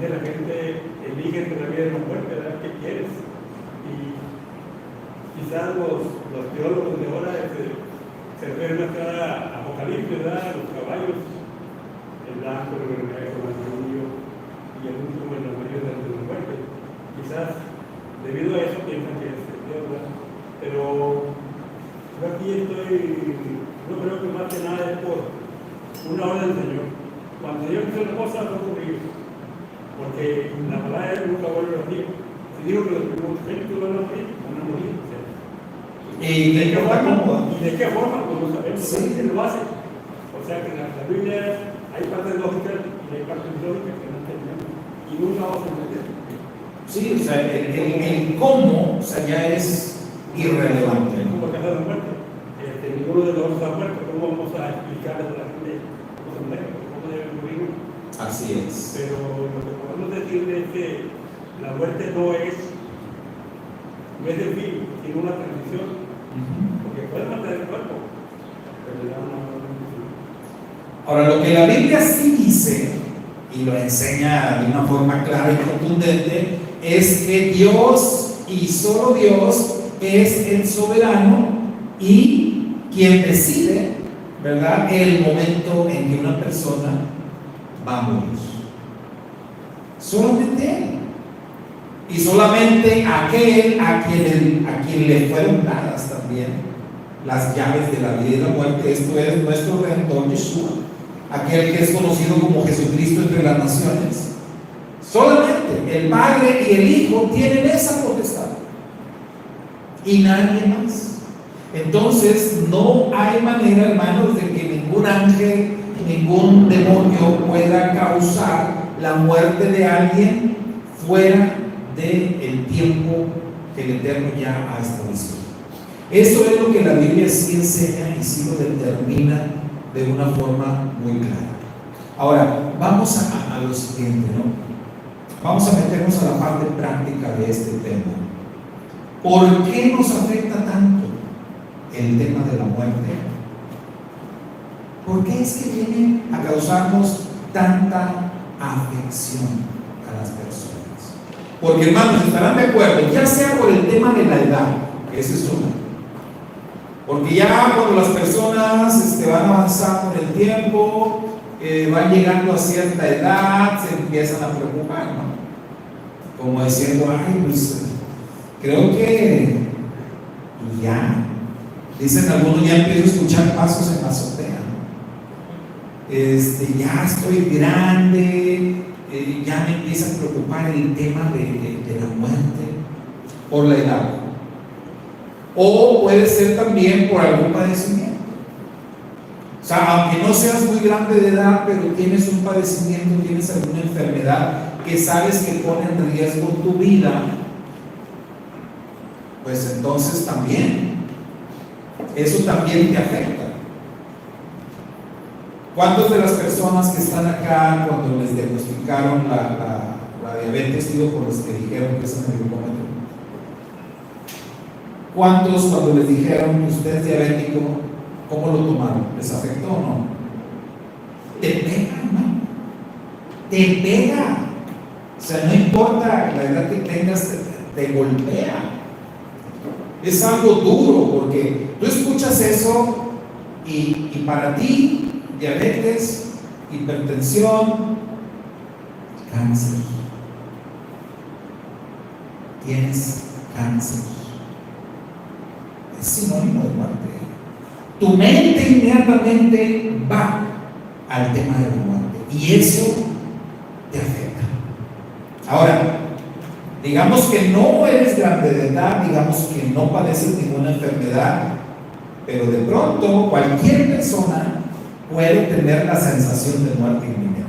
la gente elige entre la vida y la muerte, ¿verdad? ¿Qué quieres? Y quizás los teólogos de ahora se refieren más a Apocalipsis, ¿verdad? Los caballos, el blanco, el vermelho, el amarillo y el último, el amarillo de la muerte. Quizás debido a eso piensan que es Dios, ¿verdad? Pero yo aquí yo creo que más que nada es por una orden del Señor. Cuando Dios hizo una cosa, no ocurrió. Porque la palabra de Él nunca vuelve a decir. Si digo que los primogénitos van a morir, van a morir. O sea, ¿Y de qué forma? ¿Y de qué forma? Pues no sabemos. Sí. Él lo hace. O sea que la Biblia hay partes lógicas y hay partes lógicas que no entendemos. Y nunca vamos a entender. Sí, o sea, el cómo, o sea, ya es irrelevante. Como que ha muerto. Ninguno de los dos ha muerto. ¿Cómo vamos a explicarle a la gente cómo debe morir? Así es. Pero lo que podemos decir es que la muerte no es el fin, sino una transición. Porque puede matar el cuerpo, pero le da una transición. Ahora, lo que la Biblia sí dice, y lo enseña de una forma clara y contundente, es que Dios y solo Dios es el soberano y quien decide, ¿verdad?, el momento en que una persona va a morir. Solamente Él. Y solamente aquel a quien le fueron dadas también las llaves de la vida y la muerte. Esto es nuestro Redentor Yeshua, aquel que es conocido como Jesucristo entre las naciones. Solamente el Padre y el Hijo tienen esa potestad y nadie más. Entonces no hay manera, hermanos, de que ningún ángel, ningún demonio pueda causar la muerte de alguien fuera del tiempo que el Eterno ya ha establecido. Eso es lo que la Biblia sí enseña y sí lo determina de una forma muy clara. Ahora, vamos a lo siguiente, ¿no? Vamos a meternos a la parte práctica de este tema. ¿Por qué nos afecta tanto el tema de la muerte? ¿Por qué es que viene a causarnos tanta afección a las personas? Porque, hermanos, estarán de acuerdo, ya sea por el tema de la edad, que esa es una. Porque ya cuando las personas van avanzando en el tiempo, van llegando a cierta edad, se empiezan a preocupar, ¿no? Como diciendo, ay, pues creo que ya, dicen algunos, ya empiezo a escuchar pasos en la azotea, ¿no? Ya estoy grande, ya me empieza a preocupar el tema de la muerte por la edad. O puede ser también por algún padecimiento. O sea, aunque no seas muy grande de edad, pero tienes un padecimiento, tienes alguna enfermedad que sabes que pone en riesgo tu vida, pues entonces también, eso también te afecta. ¿Cuántas de las personas que están acá cuando les diagnosticaron la diabetes, digo, por los que dijeron que es en el glucómetro? ¿Cuántos cuando les dijeron usted es diabético, cómo lo tomaron? ¿Les afectó o no? Te pega, ¿no? Te pega. O sea, no importa la edad que tengas, te golpea. Es algo duro porque tú escuchas eso y para ti, diabetes, hipertensión, cáncer. Tienes cáncer. Es sinónimo de muerte. Tu mente inmediatamente va al tema de la muerte y eso te afecta. Ahora, digamos que no eres grande de edad, digamos que no padeces ninguna enfermedad, pero de pronto cualquier persona puede tener la sensación de muerte inminente,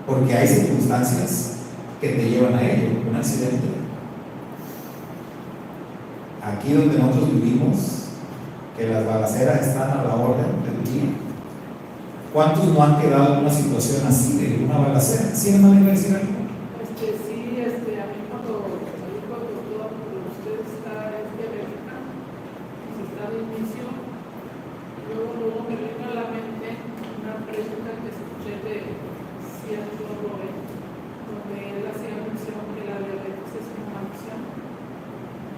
porque hay circunstancias que te llevan a ello. Un accidente. Aquí donde nosotros vivimos, que las balaceras están a la orden del día. ¿Cuántos no han quedado en una situación así de una balacera? ¿Sí, hermano, iba a decir algo? Sí, a mí cuando salí con el doctor, usted está diabética, se está de inicio, luego me vino a la mente una pregunta que escuché de cierto Roe, donde él hacía mención que la diabetes es una maldición.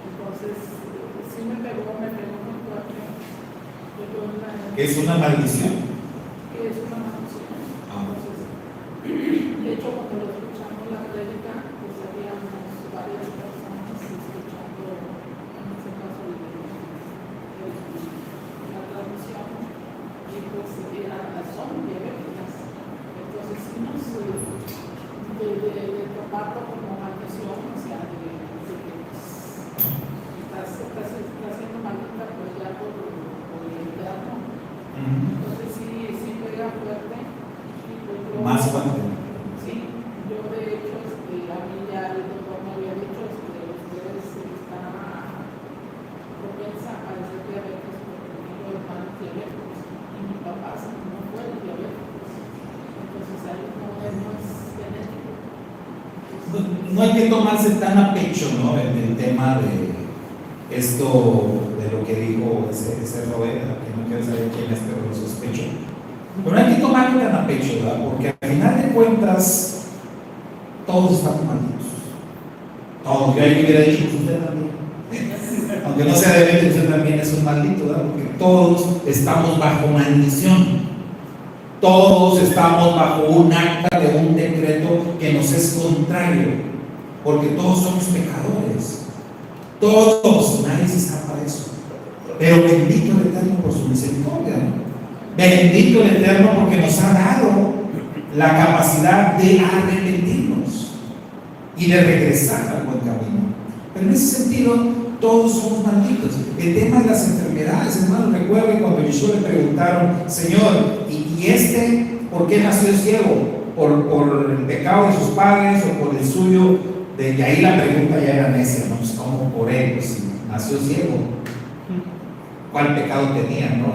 Entonces, sí me pegó muy fuerte. Es una maldición. Que es una maldición. Entonces, de hecho, cuando lo escuchamos la prédica, pues habíamos varias personas de tomarlo como maldición, o sea, de que estás haciendo maldita pues ya por el eterno. Entonces sí pega fuerte. Y pues yo, Más fuerte. Sí, yo de hecho, a mí ya el doctor me había dicho, ustedes están propensa a padecer diabetes porque tengo hermanos diabéticos y mi papá no fue diabético. Entonces ahí no es genético. No hay que tomarse tan a pecho, ¿no? El tema de esto, de lo que dijo ese Robert, que no quiero saber quién es, pero lo sospecho. Pero no hay que tomarlo tan a pecho, ¿verdad? Porque al final de cuentas, todos estamos malditos. Todos. Yo ahí hubiera dicho, usted también. Aunque no sea de usted también es un maldito, ¿verdad? Porque todos estamos bajo maldición. Todos estamos bajo un acta de un decreto que nos es contrario, porque todos somos pecadores. Todos, nadie se escapa de eso. Pero bendito el Eterno por su misericordia, ¿no? Bendito el Eterno porque nos ha dado la capacidad de arrepentirnos y de regresar al buen camino. Pero en ese sentido, todos somos malditos. El tema de las enfermedades, hermanos, recuerden cuando Yeshua le preguntaron, Señor, ¿y este por qué nació ciego? ¿Por el pecado de sus padres o por el suyo? Y ahí la pregunta ya era necia, ¿no? Pues, ¿cómo por él? Pues, si nació ciego, ¿cuál pecado tenía, no?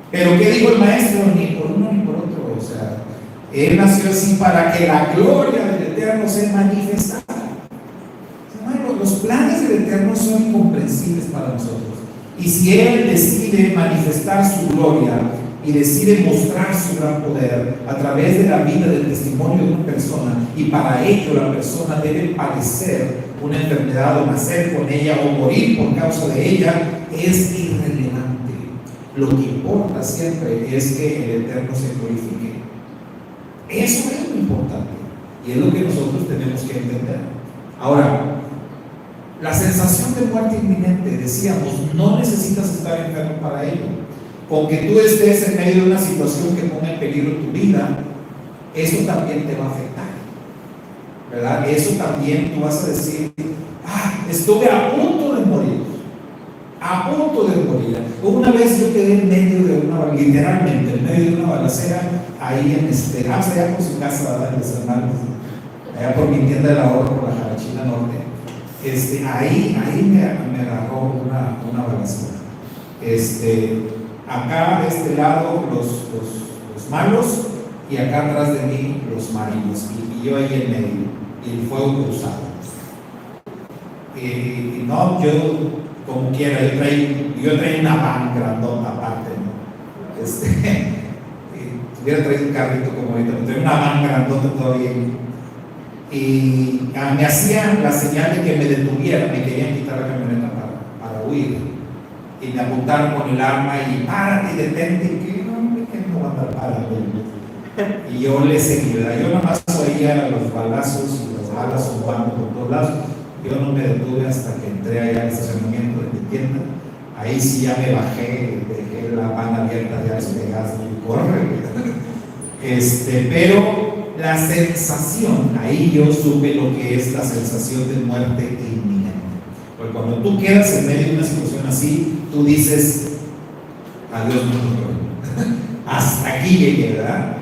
Pero ¿qué dijo el maestro? Ni por uno ni por otro. O sea, él nació así para que la gloria del Eterno se manifestara. Los planes del Eterno son incomprensibles para nosotros. Y si Él decide manifestar su gloria y decide mostrar su gran poder a través de la vida, del testimonio de una persona, y para ello la persona debe padecer una enfermedad o nacer con ella o morir por causa de ella, es irrelevante. Lo que importa siempre es que el Eterno se glorifique. Eso es lo importante y es lo que nosotros tenemos que entender. Ahora, la sensación de muerte inminente, decíamos, no necesitas estar enfermo para ello. Con que tú estés en medio de una situación que ponga en peligro tu vida, eso también te va a afectar, ¿verdad? Eso también tú vas a decir, estuve a punto de morir, a punto de morir. Una vez yo quedé en medio de una, literalmente, en medio de una balacera, ahí en allá por su casa, ¿verdad? En los hermanos, allá por mi tienda de ahorro, por la Jarachina Norte. Ahí me agarró una balacera. Acá de este lado los malos y acá atrás de mí los marinos y yo ahí en medio y el fuego cruzado. Y no, yo como quiera, yo traía una van grandota aparte, ¿no? Hubiera traído un carrito como ahorita, pero traía una van grandota todavía. Y me hacían la señal de que me detuviera, me querían quitar la camioneta para huir. Y me apuntaron con el arma y párate y detente, que no va a andar parado. Y yo le seguí, ¿verdad? Yo nada más oía los balazos y las balas zumbando por todos lados. Yo no me detuve hasta que entré allá al estacionamiento de mi tienda. Ahí sí ya me bajé, dejé la van abierta, ya despegaste y corre. Pero la sensación, ahí yo supe lo que es la sensación de muerte inminente. Porque cuando tú quedas en medio de una situación así, tú dices, adiós mundo, hasta aquí llegué, ¿verdad?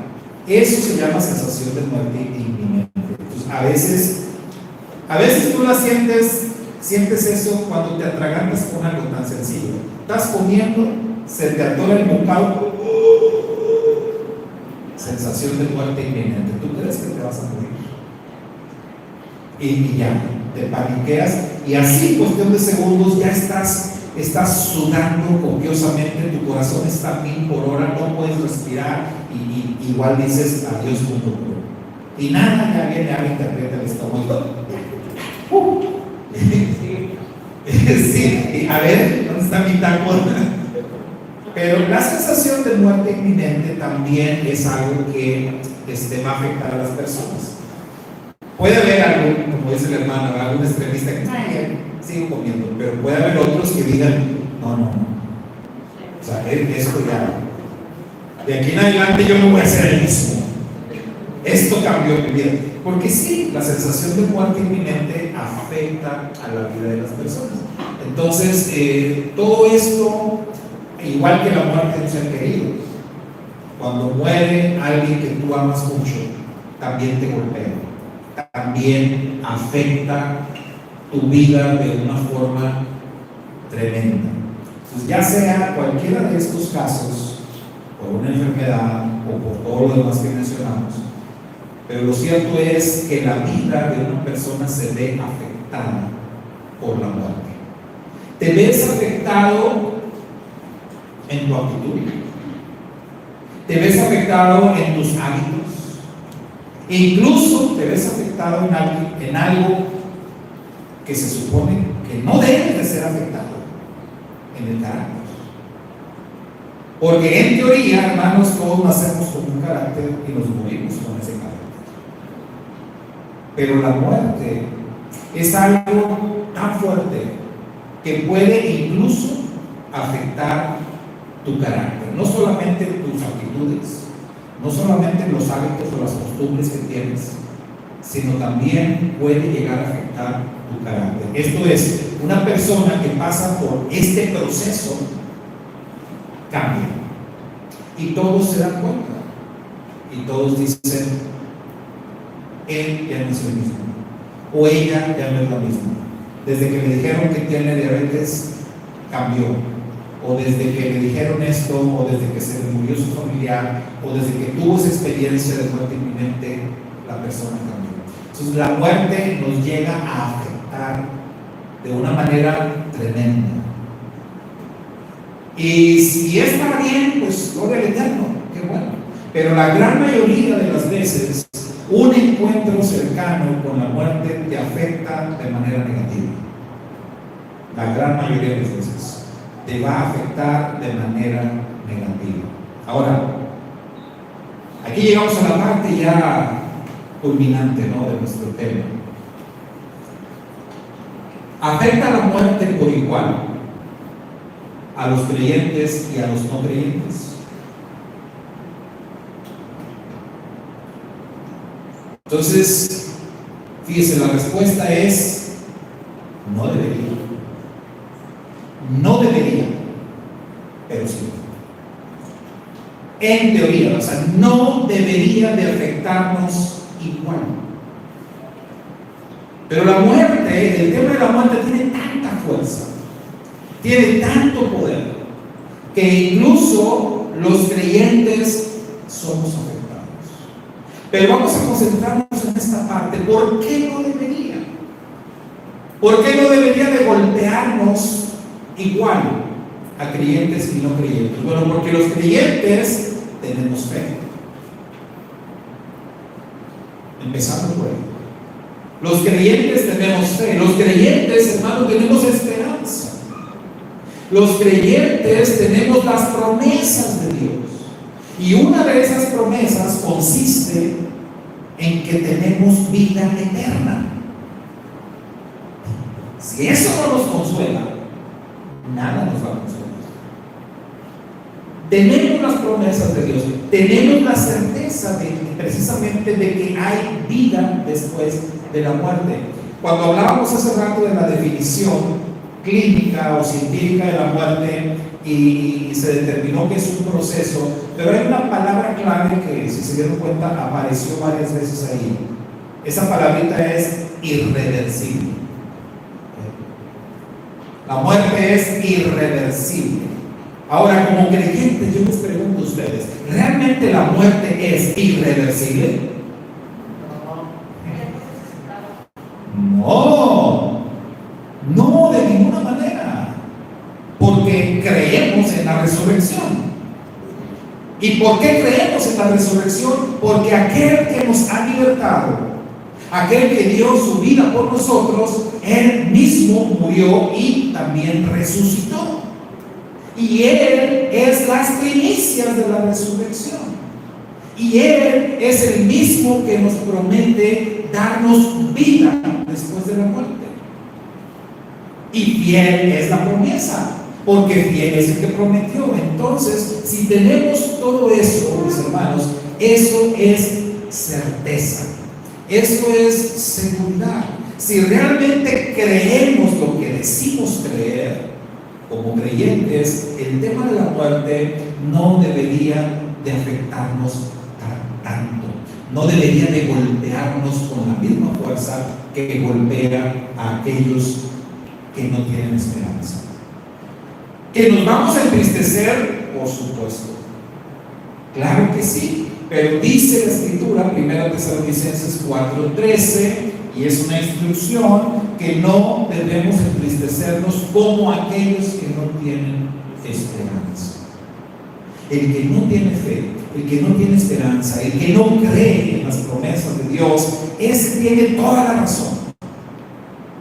Eso se llama sensación de muerte inminente. Entonces, a veces tú la sientes eso cuando te atragantas con algo tan sencillo. Estás comiendo, se te atora el bocado, sensación de muerte inminente. Tú crees que te vas a morir y ya te paniqueas y así en cuestión de segundos ya estás sudando copiosamente, tu corazón está a 1000 por hora, no puedes respirar y igual dices adiós mundo y nada, ya viene alguien que aprieta el estómago. Sí, a ver, ¿dónde está mi taco? Pero la sensación de muerte inminente también es algo que va a afectar a las personas. Puede haber algún, como dice el hermano, algún extremista que sigo comiendo, pero puede haber otros que digan, no. O sea, esto ya, de aquí en adelante yo no voy a ser el mismo. esto cambió mi vida. Porque sí, la sensación de muerte inminente afecta a la vida de las personas. Entonces, todo esto, igual que la muerte de un ser querido, cuando muere alguien que tú amas mucho, también te golpea, también afecta tu vida de una forma tremenda. Entonces, ya sea cualquiera de estos casos, por una enfermedad o por todo lo demás que mencionamos, pero lo cierto es que la vida de una persona se ve afectada por la muerte. Te ves afectado en tu actitud, te ves afectado en tus hábitos, e incluso te ves afectado en algo que se supone que no debe de ser afectado, en el carácter. Porque en teoría, hermanos, todos nacemos con un carácter y nos morimos con ese carácter. Pero la muerte es algo tan fuerte que puede incluso afectar tu carácter, no solamente tus actitudes, no solamente los hábitos o las costumbres que tienes, sino también puede llegar a afectar tu carácter. Esto es, una persona que pasa por este proceso cambia y todos se dan cuenta y todos dicen, él ya no es el mismo o ella ya no es la misma. Desde que le dijeron que tiene diabetes, cambió. O desde que le dijeron esto, o desde que se le murió su familiar, o desde que tuvo esa experiencia de muerte inminente, la persona cambió. Entonces la muerte nos llega a afectar de una manera tremenda. Y si es para bien, pues gloria al Eterno, qué bueno. Pero la gran mayoría de las veces, un encuentro cercano con la muerte te afecta de manera negativa. La gran mayoría de las veces te va a afectar de manera negativa. Ahora, aquí llegamos a la parte ya culminante, ¿no?, de nuestro tema. ¿Afecta la muerte por igual a los creyentes y a los no creyentes? Entonces, fíjese, la respuesta es no debería. No debería, pero sí. En teoría, o sea, no debería de afectarnos igual. Pero la muerte, el tema de la muerte tiene tanta fuerza, tiene tanto poder, que incluso los creyentes somos afectados. Pero vamos a concentrarnos en esta parte. ¿Por qué no debería? ¿Por qué no debería de golpearnos igual a creyentes y no creyentes? Bueno, porque los creyentes tenemos fe. Empezando por ahí. Los creyentes tenemos fe. Los creyentes, hermano, tenemos esperanza. Los creyentes tenemos las promesas de Dios. Y una de esas promesas consiste en que tenemos vida eterna. Si eso no nos consuela, nada nos va a consolar. Tenemos las promesas de Dios, tenemos la certeza precisamente de que hay vida después de la muerte. Cuando hablábamos hace rato de la definición clínica o científica de la muerte y se determinó que es un proceso, pero hay una palabra clave que, si se dieron cuenta, apareció varias veces ahí. Esa palabrita es irreversible. La muerte es irreversible. Ahora, como creyentes, yo les pregunto a ustedes, ¿realmente la muerte es irreversible? No, de ninguna manera. Porque creemos en la resurrección. ¿Y por qué creemos en la resurrección? Porque aquel que nos ha libertado, aquel que dio su vida por nosotros, Él mismo murió y también resucitó. Y Él es las primicias de la resurrección. Y Él es el mismo que nos promete darnos vida después de la muerte. Y fiel es la promesa, porque fiel es el que prometió. Entonces, si tenemos todo eso, mis hermanos, eso es certeza, esto es seguridad. Si realmente creemos lo que decimos creer como creyentes, el tema de la muerte no debería de afectarnos tanto, no debería de golpearnos con la misma fuerza que golpea a aquellos que no tienen esperanza. ¿Que nos vamos a entristecer? Por supuesto, claro que sí, pero dice la Escritura, 1 Tesalonicenses 4:13, y es una instrucción, que no debemos entristecernos como aquellos que no tienen esperanza. El que no tiene fe, el que no tiene esperanza, el que no cree en las promesas de Dios, ese tiene toda la razón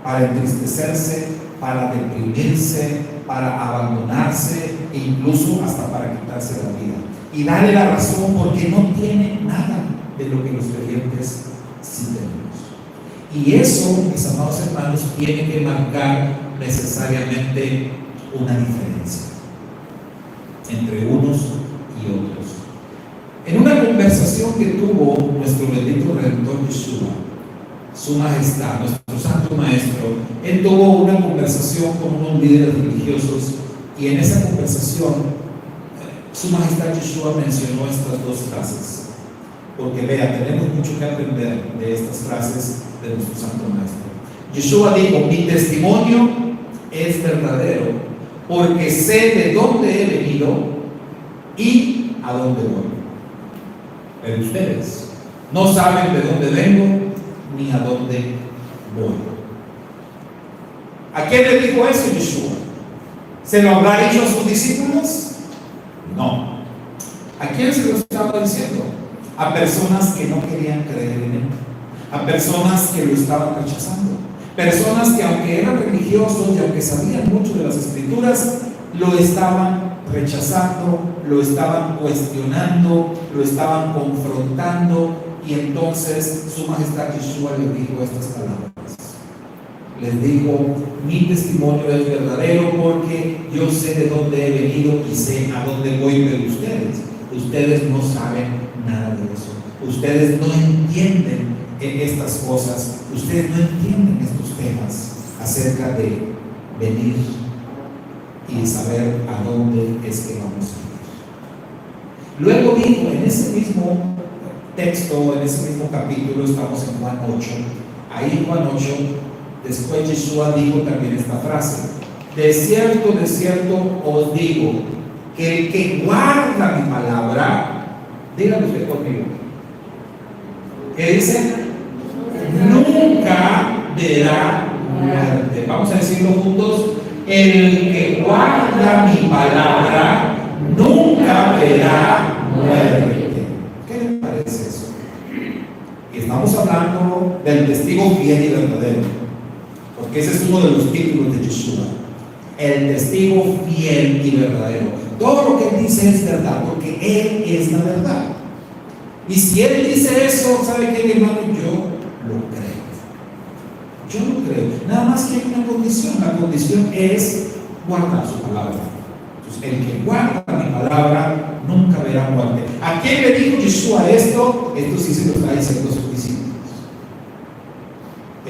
para entristecerse, para deprimirse, para abandonarse e incluso hasta para quitarse la vida. Y dale la razón, porque no tiene nada de lo que los creyentes sí tenemos. Y eso, mis amados hermanos, tiene que marcar necesariamente una diferencia entre unos y otros. En una conversación que tuvo nuestro bendito Redentor Yeshua, su majestad, nuestro santo maestro, él tuvo una conversación con unos líderes religiosos, y en esa conversación su majestad Yeshua mencionó estas dos frases, porque vea, tenemos mucho que aprender de estas frases de nuestro santo maestro. Yeshua dijo: mi testimonio es verdadero, porque sé de dónde he venido y a dónde voy. Pero ustedes no saben de dónde vengo ni a dónde voy. ¿A quién le dijo eso Yeshua? ¿Se lo habrá dicho a sus discípulos? No. ¿A quién se lo estaba diciendo? A personas que no querían creer en él, a personas que lo estaban rechazando, personas que aunque eran religiosos y aunque sabían mucho de las Escrituras, lo estaban rechazando, lo estaban cuestionando, lo estaban confrontando. Y entonces su majestad Yeshua les dijo estas palabras. Les dijo: mi testimonio es verdadero, porque yo sé de dónde he venido y sé a dónde voy, pero ustedes no saben nada de eso. Ustedes no entienden estas cosas, ustedes no entienden estos temas acerca de venir y saber a dónde es que vamos a ir. Luego dijo, en ese mismo texto, en ese mismo capítulo, estamos en Juan 8, ahí en Juan 8, después Yeshua dijo también esta frase: de cierto os digo, que el que guarda mi palabra, díganlo usted conmigo, ¿qué dice? Nunca verá muerte. Vamos a decirlo juntos: el que guarda mi palabra nunca verá muerte. ¿Qué le parece eso? Y estamos hablando del testigo fiel y verdadero, porque ese es uno de los títulos de Yeshua, el testigo fiel y verdadero. Todo lo que él dice es verdad, porque él es la verdad. Y si él dice eso, ¿sabe qué, hermano? Yo lo creo. Yo lo creo. Nada más que hay una condición. La condición es guardar su palabra. Entonces, el que guarda mi palabra nunca verá muerte. ¿A quién le dijo Yeshua esto? Esto sí se lo está diciendo a sus discípulos.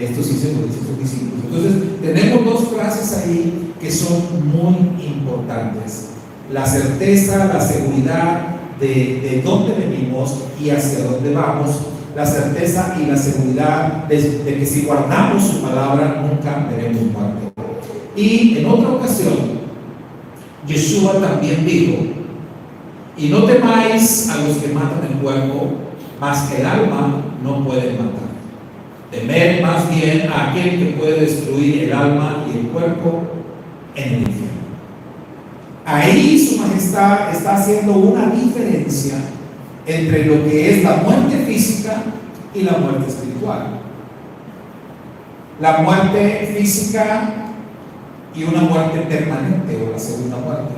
Esto sí se lo dice a sus discípulos. Entonces, tenemos dos frases ahí que son muy importantes: la certeza, la seguridad de dónde venimos y hacia dónde vamos, la certeza y la seguridad de que si guardamos su palabra nunca veremos muerte. Y en otra ocasión, Yeshua también dijo: y no temáis a los que matan el cuerpo, mas que el alma no puede matar. Temed más bien a aquel que puede destruir el alma y el cuerpo en el infierno. Ahí su majestad está haciendo una diferencia entre lo que es la muerte física y la muerte espiritual. La muerte física y una muerte permanente, o la segunda muerte.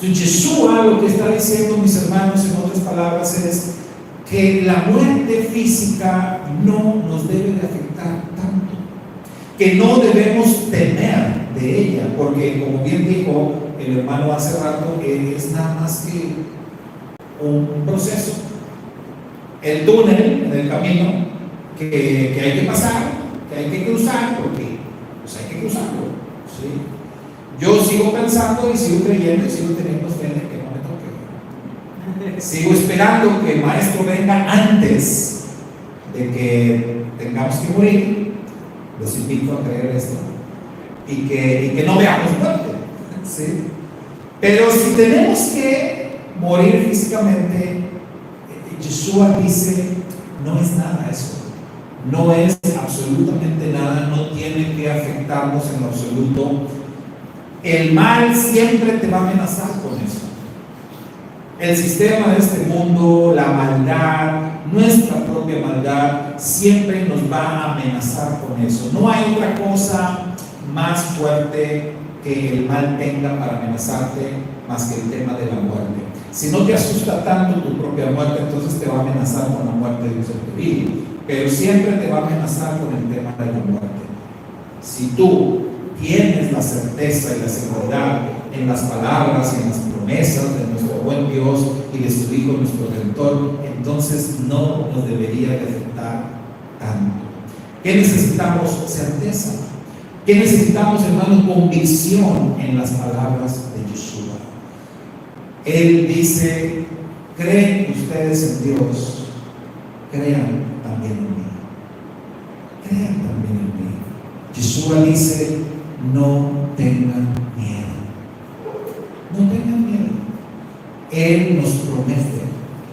Entonces Yeshua lo que está diciendo, mis hermanos, en otras palabras, es que la muerte física no nos debe de afectar tanto, que no debemos temer de ella, porque como bien dijo el hermano hace rato, es nada más que un proceso. el túnel en el camino que hay que pasar, que hay que cruzar, porque pues hay que cruzarlo, ¿sí? Yo sigo pensando y sigo creyendo y sigo teniendo fe de que no me toque. Sigo esperando que el maestro venga antes de que tengamos que morir. Los invito a creer esto y que no veamos muerte, ¿sí? Pero si tenemos que morir físicamente, Yeshua dice, no es nada eso, no es absolutamente nada, no tiene que afectarnos en lo absoluto. El mal siempre te va a amenazar con eso. El sistema de este mundo, la maldad, nuestra propia maldad, siempre nos va a amenazar con eso. No hay otra cosa más fuerte que el mal tenga para amenazarte más que el tema de la muerte. Si no te asusta tanto tu propia muerte, entonces te va a amenazar con la muerte de un ser querido, pero siempre te va a amenazar con el tema de la muerte. Si tú tienes la certeza y la seguridad en las palabras y en las promesas de nuestro buen Dios y de su Hijo, nuestro Redentor, entonces no nos debería de afectar tanto. ¿Qué necesitamos? Certeza. ¿Qué necesitamos, hermano? Convicción en las palabras de Yeshua. Él dice, creen ustedes en Dios, crean también en mí. Crean también en mí. Yeshua dice, no tengan miedo. No tengan miedo. Él nos promete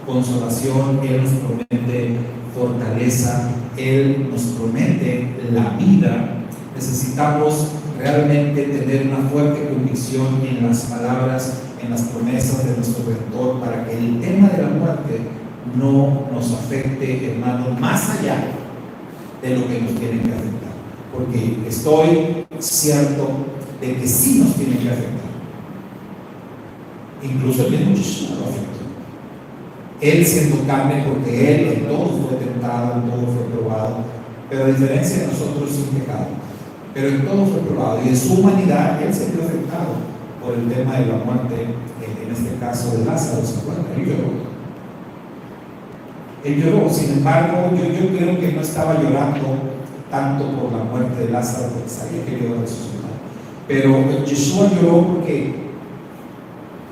consolación, Él nos promete fortaleza, Él nos promete la vida. Necesitamos realmente tener una fuerte convicción en las palabras, en las promesas de nuestro Redentor, para que el tema de la muerte no nos afecte, hermano, más allá de lo que nos tiene que afectar. Porque estoy cierto de que sí nos tiene que afectar. Incluso el mismo Jesús lo afectó. Él siendo carne, porque Él en todo fue tentado, en todo fue probado, pero a diferencia de nosotros sin pecado. Pero en todo fue probado, y en su humanidad Él se vio afectado por el tema de la muerte, en este caso de Lázaro. ¿Se acuerdan? Él lloró. Sin embargo, yo creo que no estaba llorando tanto por la muerte de Lázaro, porque sabía que iba a resucitar. Pero Yeshua lloró porque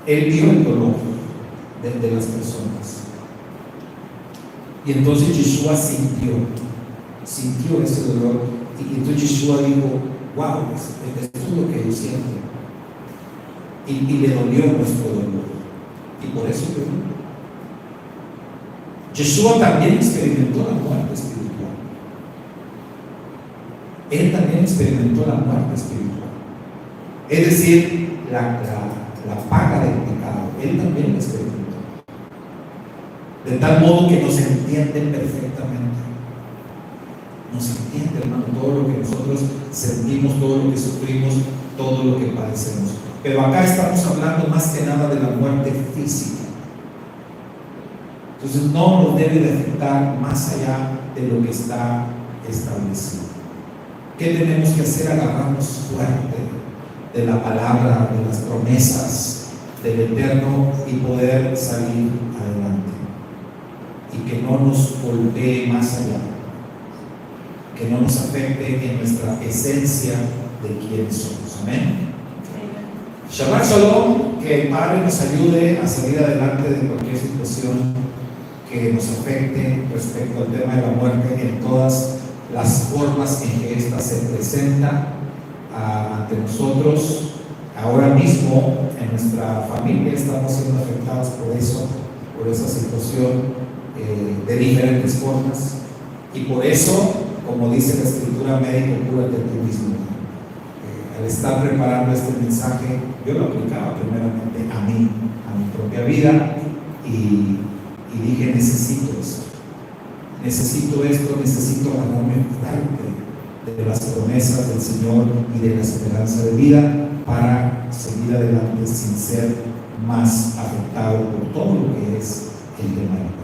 Él vio el dolor de las personas. Y entonces Yeshua sintió ese dolor. Y entonces Yeshua dijo, wow, esto es lo que yo siento. Y le dolió nuestro dolor. Y por eso lloró. Yeshua también experimentó la muerte espiritual. Él también experimentó la muerte espiritual. Es decir, la paga del pecado. Él también la experimentó. De tal modo que nos entiende perfectamente. Nos entiende, hermano, todo lo que nosotros sentimos, todo lo que sufrimos, todo lo que padecemos. Pero acá estamos hablando más que nada de la muerte física. Entonces no nos debe de afectar más allá de lo que está establecido. ¿Qué tenemos que hacer? Agarrarnos fuerte de la palabra, de las promesas del Eterno y poder salir adelante. Y que no nos golpee más allá. Que no nos afecte en nuestra esencia de quién somos. Amén. Shabbat Shalom. Que el Padre nos ayude a salir adelante de cualquier situación que nos afecte respecto al tema de la muerte en todas las formas en que ésta se presenta ante nosotros. Ahora mismo en nuestra familia estamos siendo afectados por eso, por esa situación de diferentes formas, y por eso, como dice la Escritura, médico, cúrate tú mismo. Al estar preparando este mensaje, yo lo aplicaba primeramente a mí, a mi propia vida, y dije, necesito esto, necesito agarrarme fuerte de las promesas del Señor y de la esperanza de vida para seguir adelante sin ser más afectado por todo lo que es el tema de la muerte.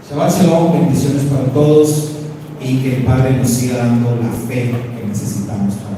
Shabbat Shalom, bendiciones para todos, y que el Padre nos siga dando la fe que necesitamos para